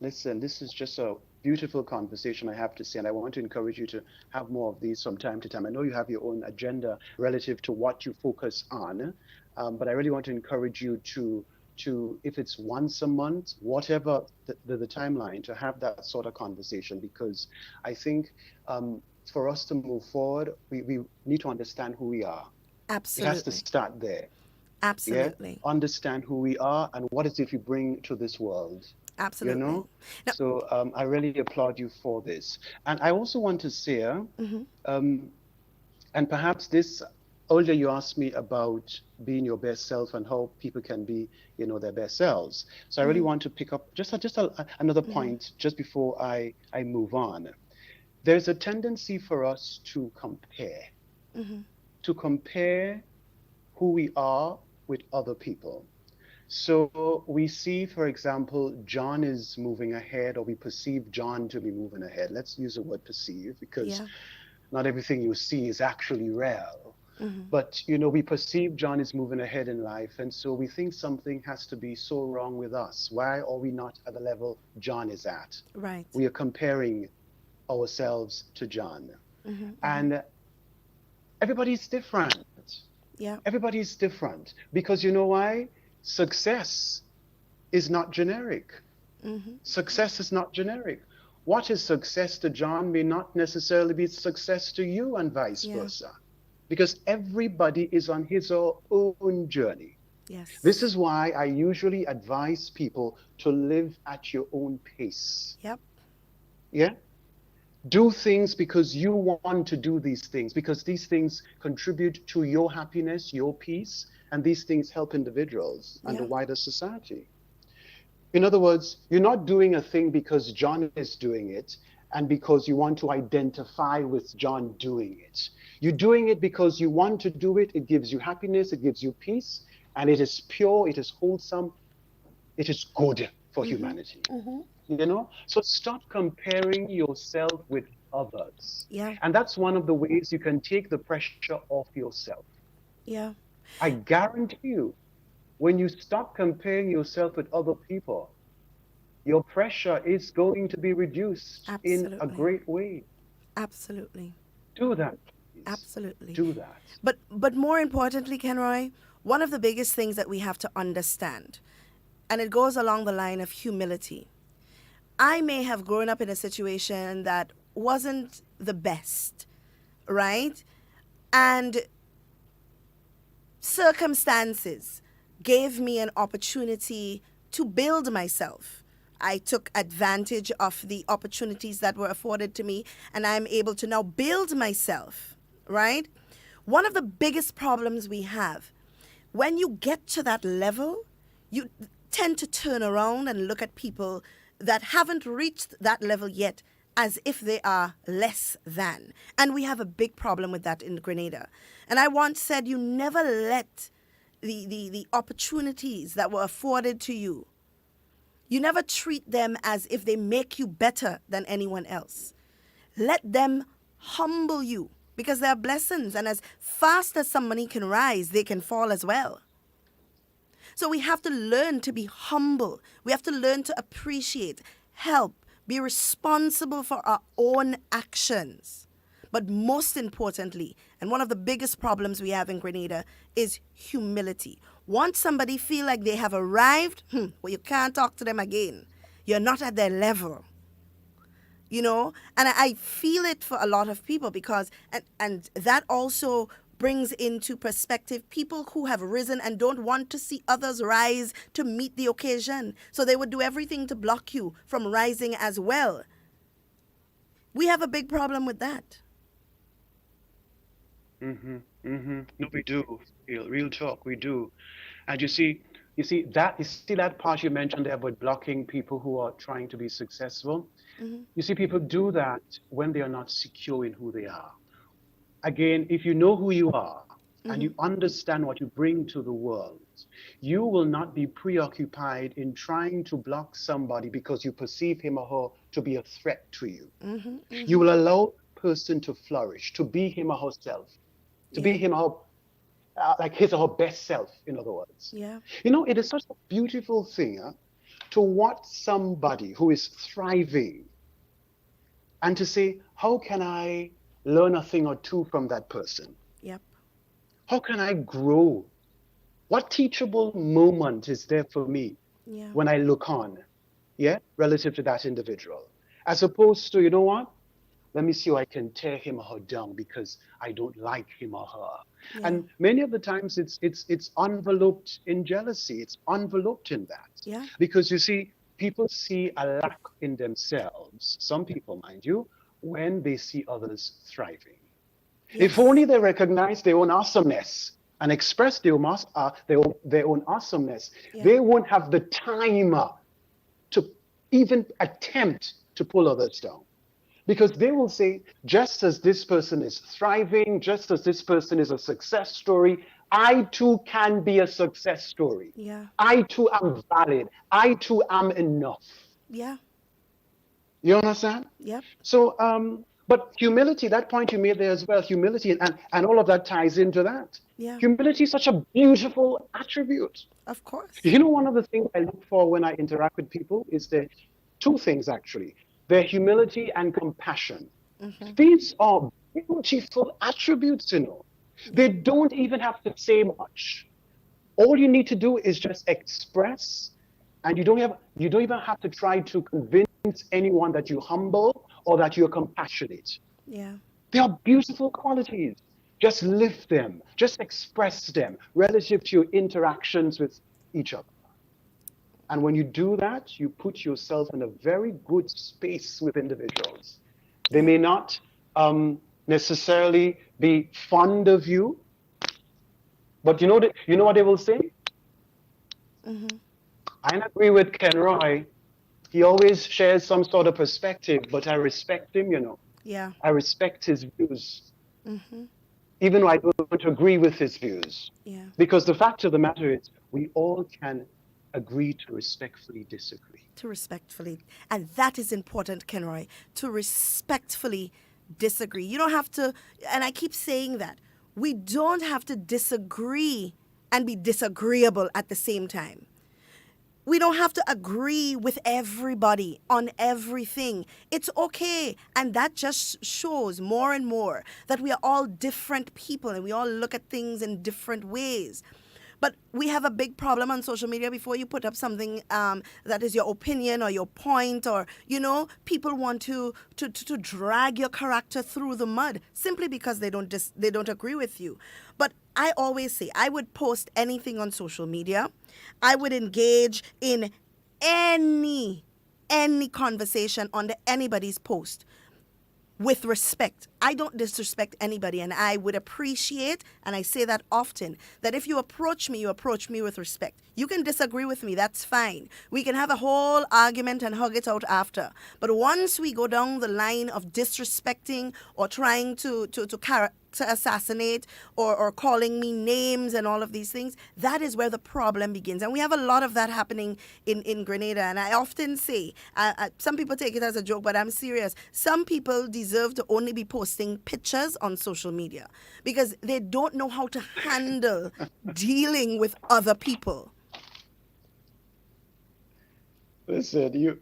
[SPEAKER 8] Listen, this is just a beautiful conversation, I have to say, and I want to encourage you to have more of these from time to time. I know you have your own agenda relative to what you focus on, but I really want to encourage you to if it's once a month, whatever the timeline, to have that sort of conversation, because I think for us to move forward, we need to understand who we are. It has to
[SPEAKER 2] Absolutely.
[SPEAKER 8] start there. Yeah,
[SPEAKER 2] Absolutely.
[SPEAKER 8] understand who we are and what is it we bring to this world, you
[SPEAKER 2] Absolutely.
[SPEAKER 8] know?
[SPEAKER 2] Now,
[SPEAKER 8] So I really applaud you for this. And I also want to say, um, and perhaps this, earlier you asked me about being your best self and how people can be, their best selves. So I really want to pick up another point just before I move on. There's a tendency for us to compare who we are with other people. So we see, for example, John is moving ahead, or we perceive John to be moving ahead. Let's use the word perceive, because
[SPEAKER 2] yeah.
[SPEAKER 8] not everything you see is actually real. But, we perceive John is moving ahead in life. And so we think something has to be so wrong with us. Why are we not at the level John is at?
[SPEAKER 2] Right.
[SPEAKER 8] We are comparing ourselves to John. And everybody's different.
[SPEAKER 2] Yeah.
[SPEAKER 8] Everybody's different, because you know why? Success is not generic. Success is not generic. What is success to John may not necessarily be success to you, and vice
[SPEAKER 2] Yeah.
[SPEAKER 8] versa, because everybody is on his or own journey.
[SPEAKER 2] Yes.
[SPEAKER 8] This is why I usually advise people to live at your own pace.
[SPEAKER 2] Yep.
[SPEAKER 8] Yeah? Do things because you want to do these things, because these things contribute to your happiness, your peace, and these things help individuals and the
[SPEAKER 2] Yeah.
[SPEAKER 8] wider society. In other words, you're not doing a thing because John is doing it and because you want to identify with John doing it. You're doing it because you want to do it. It gives you happiness, it gives you peace, and it is pure, it is wholesome, it is good for humanity. So stop comparing yourself with others.
[SPEAKER 2] Yeah.
[SPEAKER 8] And that's one of the ways you can take the pressure off yourself.
[SPEAKER 2] Yeah.
[SPEAKER 8] I guarantee you, when you stop comparing yourself with other people, your pressure is going to be reduced in a
[SPEAKER 2] Absolutely.
[SPEAKER 8] great way.
[SPEAKER 2] Absolutely.
[SPEAKER 8] Do that, please.
[SPEAKER 2] Absolutely.
[SPEAKER 8] Do that.
[SPEAKER 2] But more importantly, Kenroy, one of the biggest things that we have to understand, and it goes along the line of humility. I may have grown up in a situation that wasn't the best, right? And circumstances gave me an opportunity to build myself. I took advantage of the opportunities that were afforded to me, and I'm able to now build myself, right? One of the biggest problems we have, when you get to that level, you tend to turn around and look at people that haven't reached that level yet as if they are less than. And we have a big problem with that in Grenada. And I once said, you never let the opportunities that were afforded to you, you never treat them as if they make you better than anyone else. Let them humble you, because they are blessings. And as fast as somebody can rise, they can fall as well. So we have to learn to be humble. We have to learn to appreciate, help, be responsible for our own actions. But most importantly, and one of the biggest problems we have in Grenada, is humility. Once somebody feel like they have arrived, well, you can't talk to them again. You're not at their level. And I feel it for a lot of people, because, and that also brings into perspective people who have risen and don't want to see others rise to meet the occasion. So they would do everything to block you from rising as well. We have a big problem with that.
[SPEAKER 8] No, we do. Real talk, we do. And you see that part you mentioned there about blocking people who are trying to be successful. You see, people do that when they are not secure in who they are. Again, if you know who you are and you understand what you bring to the world, you will not be preoccupied in trying to block somebody because you perceive him or her to be a threat to you. You will allow a person to flourish, to be him or herself, to be him or her, like his or her best self, in other words.
[SPEAKER 2] Yeah.
[SPEAKER 8] It is such a beautiful thing to watch somebody who is thriving and to say, how can I learn a thing or two from that person?
[SPEAKER 2] Yep.
[SPEAKER 8] How can I grow? What teachable moment is there for me
[SPEAKER 2] Yeah.
[SPEAKER 8] when I look on, relative to that individual? As opposed to, you know what? Let me see how I can tear him or her down because I don't like him or her.
[SPEAKER 2] Yeah.
[SPEAKER 8] And many of the times it's enveloped in jealousy. It's enveloped in that.
[SPEAKER 2] Yeah.
[SPEAKER 8] Because you see, people see a lack in themselves, some people, mind you, when they see others thriving.
[SPEAKER 2] Yes.
[SPEAKER 8] If only they recognize their own awesomeness and express their own awesomeness,
[SPEAKER 2] Yeah.
[SPEAKER 8] they won't have the time to even attempt to pull others down. Because they will say, just as this person is thriving, just as this person is a success story, I too can be a success story.
[SPEAKER 2] Yeah.
[SPEAKER 8] I too am valid. I too am enough.
[SPEAKER 2] Yeah.
[SPEAKER 8] You understand?
[SPEAKER 2] Yep.
[SPEAKER 8] So, but humility, that point you made there as well, humility, and all of that ties into that.
[SPEAKER 2] Yeah.
[SPEAKER 8] Humility is such a beautiful attribute.
[SPEAKER 2] Of course.
[SPEAKER 8] You know, one of the things I look for when I interact with people is the two things, actually. Their humility and compassion.
[SPEAKER 2] Mm-hmm.
[SPEAKER 8] These are beautiful attributes, you know. They don't even have to say much. All you need to do is just express, and you don't even have to try to convince anyone that you're humble or that you're compassionate.
[SPEAKER 2] Yeah.
[SPEAKER 8] They are beautiful qualities. Just live them, just express them relative to your interactions with each other. And when you do that, you put yourself in a very good space with individuals. They may not necessarily be fond of you, but you know what they will say?
[SPEAKER 2] Mm-hmm.
[SPEAKER 8] I agree with Ken Roy. He always shares some sort of perspective, but I respect him, you know.
[SPEAKER 2] Yeah.
[SPEAKER 8] I respect his views,
[SPEAKER 2] Mm-hmm.
[SPEAKER 8] even though I don't agree with his views.
[SPEAKER 2] Yeah.
[SPEAKER 8] Because the fact of the matter is, we all can agree to respectfully disagree.
[SPEAKER 2] To respectfully, and that is important, Kenroy, to respectfully disagree. You don't have to, and I keep saying that, we don't have to disagree and be disagreeable at the same time. We don't have to agree with everybody on everything. It's okay. And that just shows more and more that we are all different people and we all look at things in different ways. But we have a big problem on social media. Before you put up something that is your opinion or your point, or, you know, people want to drag your character through the mud simply because they don't agree with you. But I always say I would post anything on social media. I would engage in any conversation under anybody's post with respect. I don't disrespect anybody, and I would appreciate, and I say that often, that if you approach me with respect. You can disagree with me, that's fine. We can have a whole argument and hug it out after. But once we go down the line of disrespecting or trying to assassinate or calling me names and all of these things, that is where the problem begins. And we have a lot of that happening in Grenada. And I often say, some people take it as a joke, but I'm serious. Some people deserve to only be posting pictures on social media because they don't know how to handle dealing with other people.
[SPEAKER 8] Listen,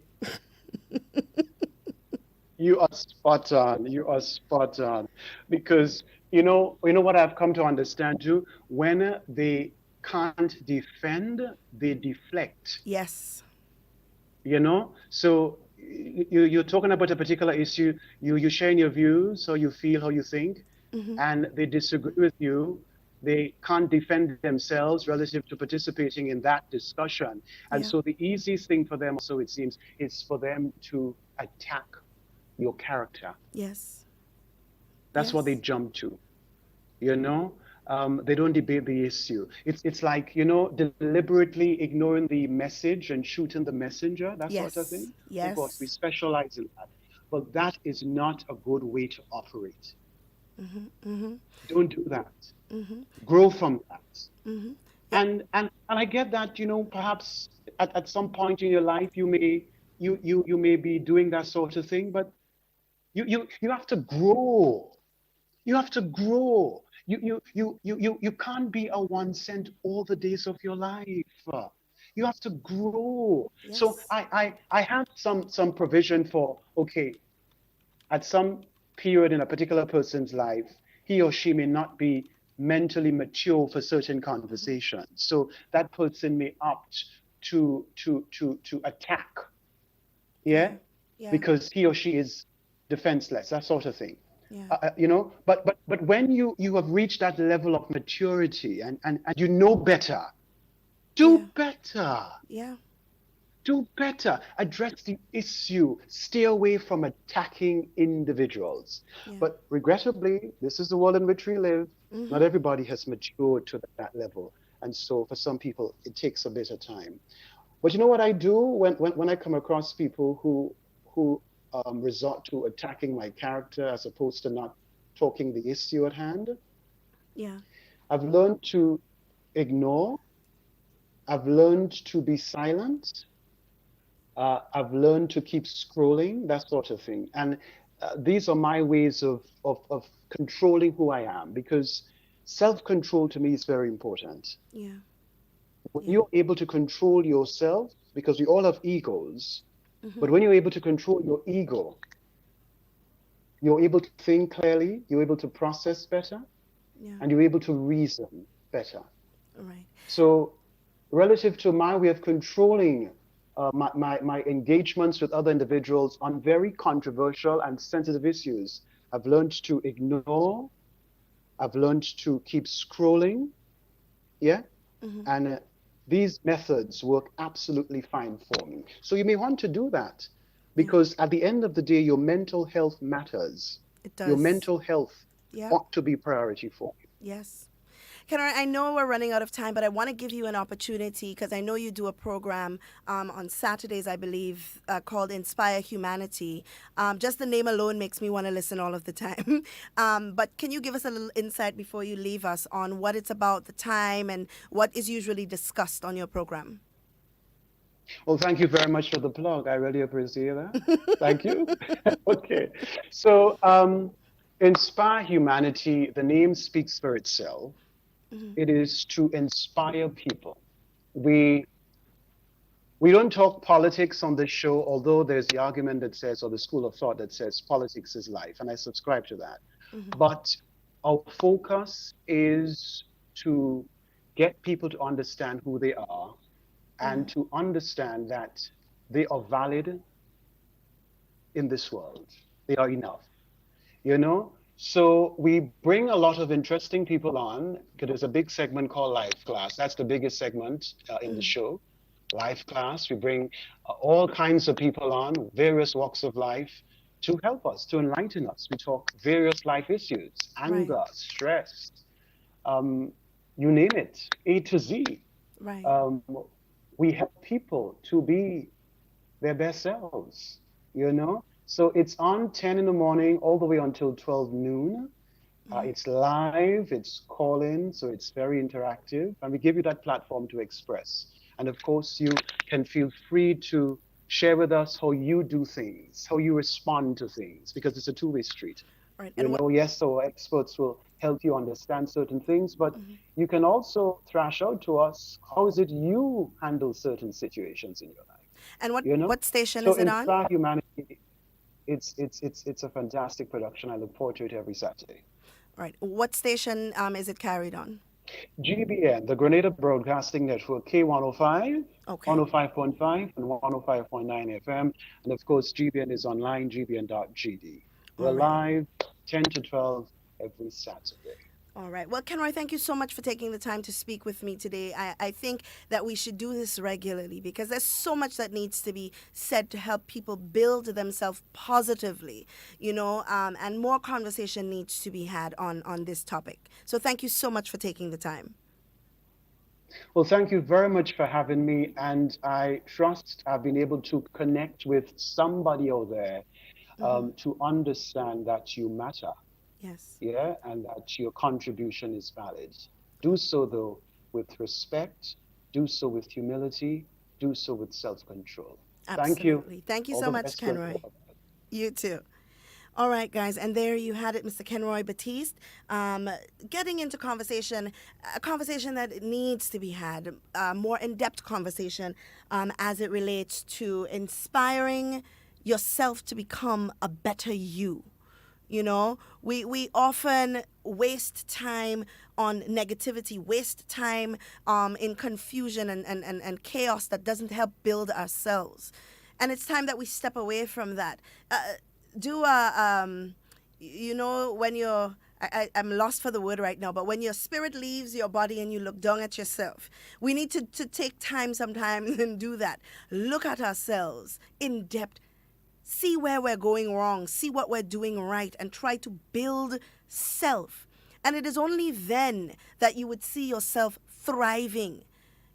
[SPEAKER 8] you are spot on. You are spot on. Because you know what I've come to understand too? When they can't defend, they deflect.
[SPEAKER 2] Yes.
[SPEAKER 8] You know? So you're talking about a particular issue, you're sharing your views, how you feel, how you think, and they disagree with you. They can't defend themselves relative to participating in that discussion. And so the easiest thing for them, so it seems, is for them to attack your character.
[SPEAKER 2] Yes.
[SPEAKER 8] That's what they jump to. You know? They don't debate the issue. It's like, you know, deliberately ignoring the message and shooting the messenger, that sort of thing.
[SPEAKER 2] Yes.
[SPEAKER 8] Of course, we specialize in that. But that is not a good way to operate. Don't do that. Grow from that. And I get that, you know, perhaps at some point in your life you may be doing that sort of thing, but you have to grow. You have to grow. You can't be a 1 cent all the days of your life. You have to grow.
[SPEAKER 2] Yes.
[SPEAKER 8] So I have some provision for, okay, at some period in a particular person's life, he or she may not be mentally mature for certain conversations. So that person may opt to attack, yeah,
[SPEAKER 2] Yeah.
[SPEAKER 8] because he or she is defenseless, that sort of thing.
[SPEAKER 2] Yeah.
[SPEAKER 8] But when you have reached that level of maturity and you know better, do
[SPEAKER 2] Yeah.
[SPEAKER 8] better.
[SPEAKER 2] Yeah.
[SPEAKER 8] Do better. Address the issue. Stay away from attacking individuals.
[SPEAKER 2] Yeah.
[SPEAKER 8] But regrettably, this is the world in which we live. Not everybody has matured to that level. And so for some people, it takes a bit of time. But you know what I do when I come across people who resort to attacking my character as opposed to not talking the issue at hand?
[SPEAKER 2] Yeah.
[SPEAKER 8] I've learned to ignore. I've learned to be silent. I've learned to keep scrolling, that sort of thing. And these are my ways of controlling who I am, because self-control to me is very important.
[SPEAKER 2] Yeah.
[SPEAKER 8] When you're able to control yourself, because we all have egos, but when you're able to control your ego, you're able to think clearly, you're able to process better, and you're able to reason better.
[SPEAKER 2] Right.
[SPEAKER 8] So relative to my way of controlling my engagements with other individuals on very controversial and sensitive issues, I've learned to ignore, I've learned to keep scrolling, yeah? And these methods work absolutely fine for me. So you may want to do that, because at the end of the day, your mental health matters.
[SPEAKER 2] It does.
[SPEAKER 8] Your mental health
[SPEAKER 2] Yeah.
[SPEAKER 8] ought to be priority for you.
[SPEAKER 2] Yes. Kenra, I know we're running out of time, but I want to give you an opportunity, because I know you do a program on Saturdays, I believe, called Inspire Humanity. Just the name alone makes me want to listen all of the time. But can you give us a little insight before you leave us on what it's about, the time, and what is usually discussed on your program?
[SPEAKER 8] Well, thank you very much for the plug. I really appreciate that. Thank you. Okay. So, Inspire Humanity, the name speaks for itself. It is to inspire people. We don't talk politics on this show, although there's the argument that says, or the school of thought that says politics is life, and I subscribe to that. But our focus is to get people to understand who they are, and to understand that they are valid in this world. They are enough, you know? So we bring a lot of interesting people on, because there's a big segment called Live Class. That's the biggest segment in the show, Live Class. We bring all kinds of people on, various walks of life, to help us, to enlighten us. We talk various life issues, anger, stress, you name it, A to Z.
[SPEAKER 2] Right.
[SPEAKER 8] We help people to be their best selves, you know? So it's on 10 in the morning all the way until 12 noon. It's live, it's call-in, so it's very interactive. And we give you that platform to express. And of course, you can feel free to share with us how you do things, how you respond to things, because it's a two-way street.
[SPEAKER 2] Right.
[SPEAKER 8] You know, yes, our experts will help you understand certain things, but you can also thrash out to us, how is it you handle certain situations in your life?
[SPEAKER 2] And what station
[SPEAKER 8] So
[SPEAKER 2] is it on?
[SPEAKER 8] Inspire Humanity, it's a fantastic production. I look forward to it every Saturday.
[SPEAKER 2] Right. What station is it carried on?
[SPEAKER 8] GBN, the Grenada Broadcasting Network, K105,
[SPEAKER 2] Okay.
[SPEAKER 8] 105.5 and 105.9 FM. And of course, GBN is online, gbn.gd. We're live 10 to 12 every Saturday.
[SPEAKER 2] All right. Well, Kenroy, thank you so much for taking the time to speak with me today. I think that we should do this regularly, because there's so much that needs to be said to help people build themselves positively, you know, and more conversation needs to be had on this topic. So thank you so much for taking the time.
[SPEAKER 8] Well, thank you very much for having me. And I trust I've been able to connect with somebody out there to understand that you matter.
[SPEAKER 2] Yes.
[SPEAKER 8] Yeah, and that your contribution is valid. Do so, though, with respect. Do so with humility. Do so with self-control.
[SPEAKER 2] Absolutely.
[SPEAKER 8] Thank you.
[SPEAKER 2] Thank you
[SPEAKER 8] All
[SPEAKER 2] so
[SPEAKER 8] the
[SPEAKER 2] much,
[SPEAKER 8] best
[SPEAKER 2] Kenroy.
[SPEAKER 8] for
[SPEAKER 2] You too. All right, guys, and there you had it, Mr. Kenroy Batiste, getting into conversation, a conversation that needs to be had, a more in-depth conversation as it relates to inspiring yourself to become a better you. You know, we often waste time on negativity, waste time in confusion and chaos that doesn't help build ourselves. And it's time that we step away from that. You know, when I'm lost for the word right now, but when your spirit leaves your body and you look down at yourself, we need to take time sometimes and do that. Look at ourselves in depth. See where we're going wrong, see what we're doing right, and try to build self. And it is only then that you would see yourself thriving.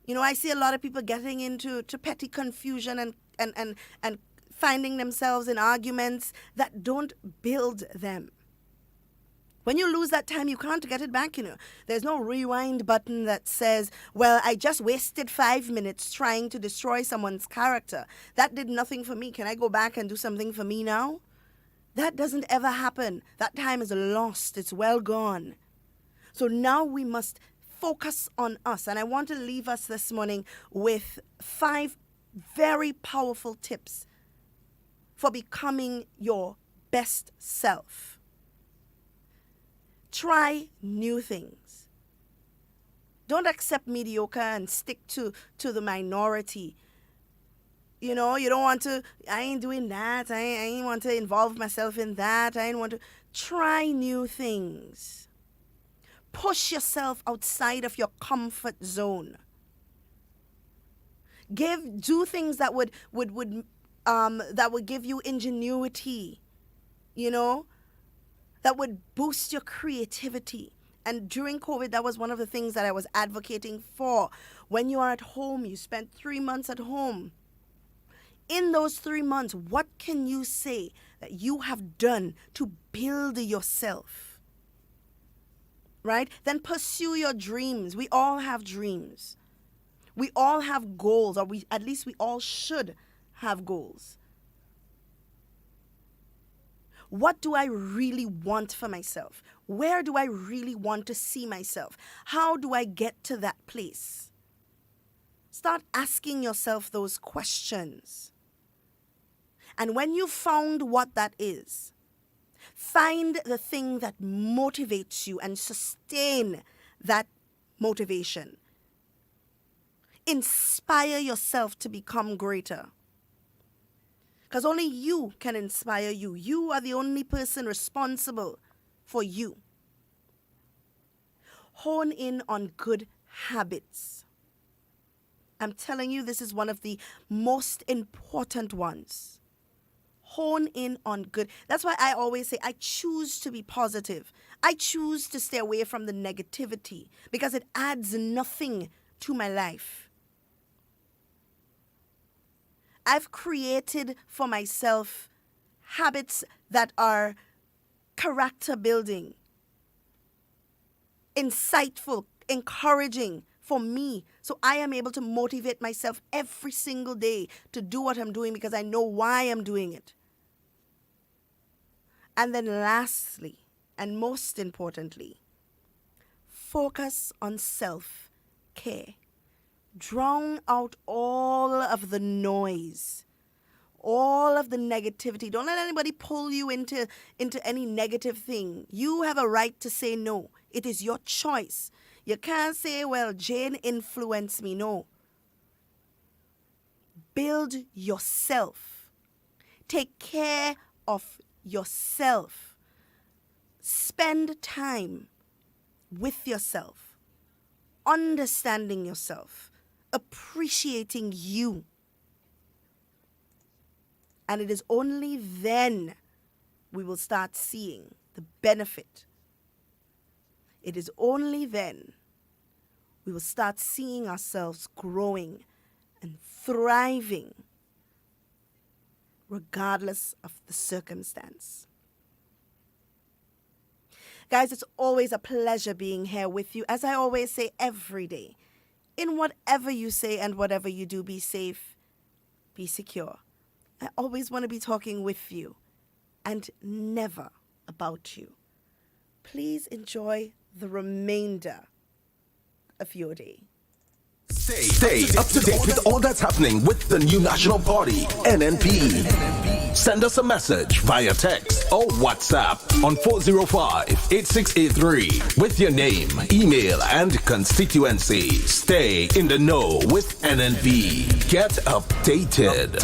[SPEAKER 2] You know, I see a lot of people getting into petty confusion and finding themselves in arguments that don't build them. When you lose that time, you can't get it back, you know. There's no rewind button that says, well, I just wasted 5 minutes trying to destroy someone's character. That did nothing for me. Can I go back and do something for me now? That doesn't ever happen. That time is lost. It's well gone. So now we must focus on us. And I want to leave us this morning with 5 very powerful tips for becoming your best self. Try new things. Don't accept mediocre and stick to the minority. You know, you don't want to, I ain't doing that. I ain't want to involve myself in that. I ain't want to. Try new things. Push yourself outside of your comfort zone. Do things that would give you ingenuity, you know, that would boost your creativity. And during COVID, that was one of the things that I was advocating for. When you are at home, you spent 3 months at home. In those 3 months, what can you say that you have done to build yourself? Right? Then pursue your dreams. We all have dreams. We all have goals, or at least we all should have goals. What do I really want for myself? Where do I really want to see myself? How do I get to that place? Start asking yourself those questions. And when you found what that is, find the thing that motivates you and sustain that motivation. Inspire yourself to become greater. Because only you can inspire you. You are the only person responsible for you. Hone in on good habits. I'm telling you, this is one of the most important ones. Hone in on good. That's why I always say I choose to be positive. I choose to stay away from the negativity because it adds nothing to my life. I've created for myself habits that are character building, insightful, encouraging for me. So I am able to motivate myself every single day to do what I'm doing because I know why I'm doing it. And then lastly, and most importantly, focus on self-care. Drown out all of the noise, all of the negativity. Don't let anybody pull you into any negative thing. You have a right to say no. It is your choice. You can't say, well, Jane influenced me. No. Build yourself. Take care of yourself. Spend time with yourself, understanding yourself, appreciating you. And it is only then we will start seeing the benefit. It is only then we will start seeing ourselves growing and thriving regardless of the circumstance. Guys, it's always a pleasure being here with you. As I always say every day, in whatever you say and whatever you do, be safe, be secure. I always want to be talking with you. and never about you. Please enjoy the remainder of your day.
[SPEAKER 9] Stay up to date with all that's happening with the new national party, NNP. Send us a message via text or WhatsApp on 405-8683 with your name, email, and constituency. Stay in the know with NNP. Get updated.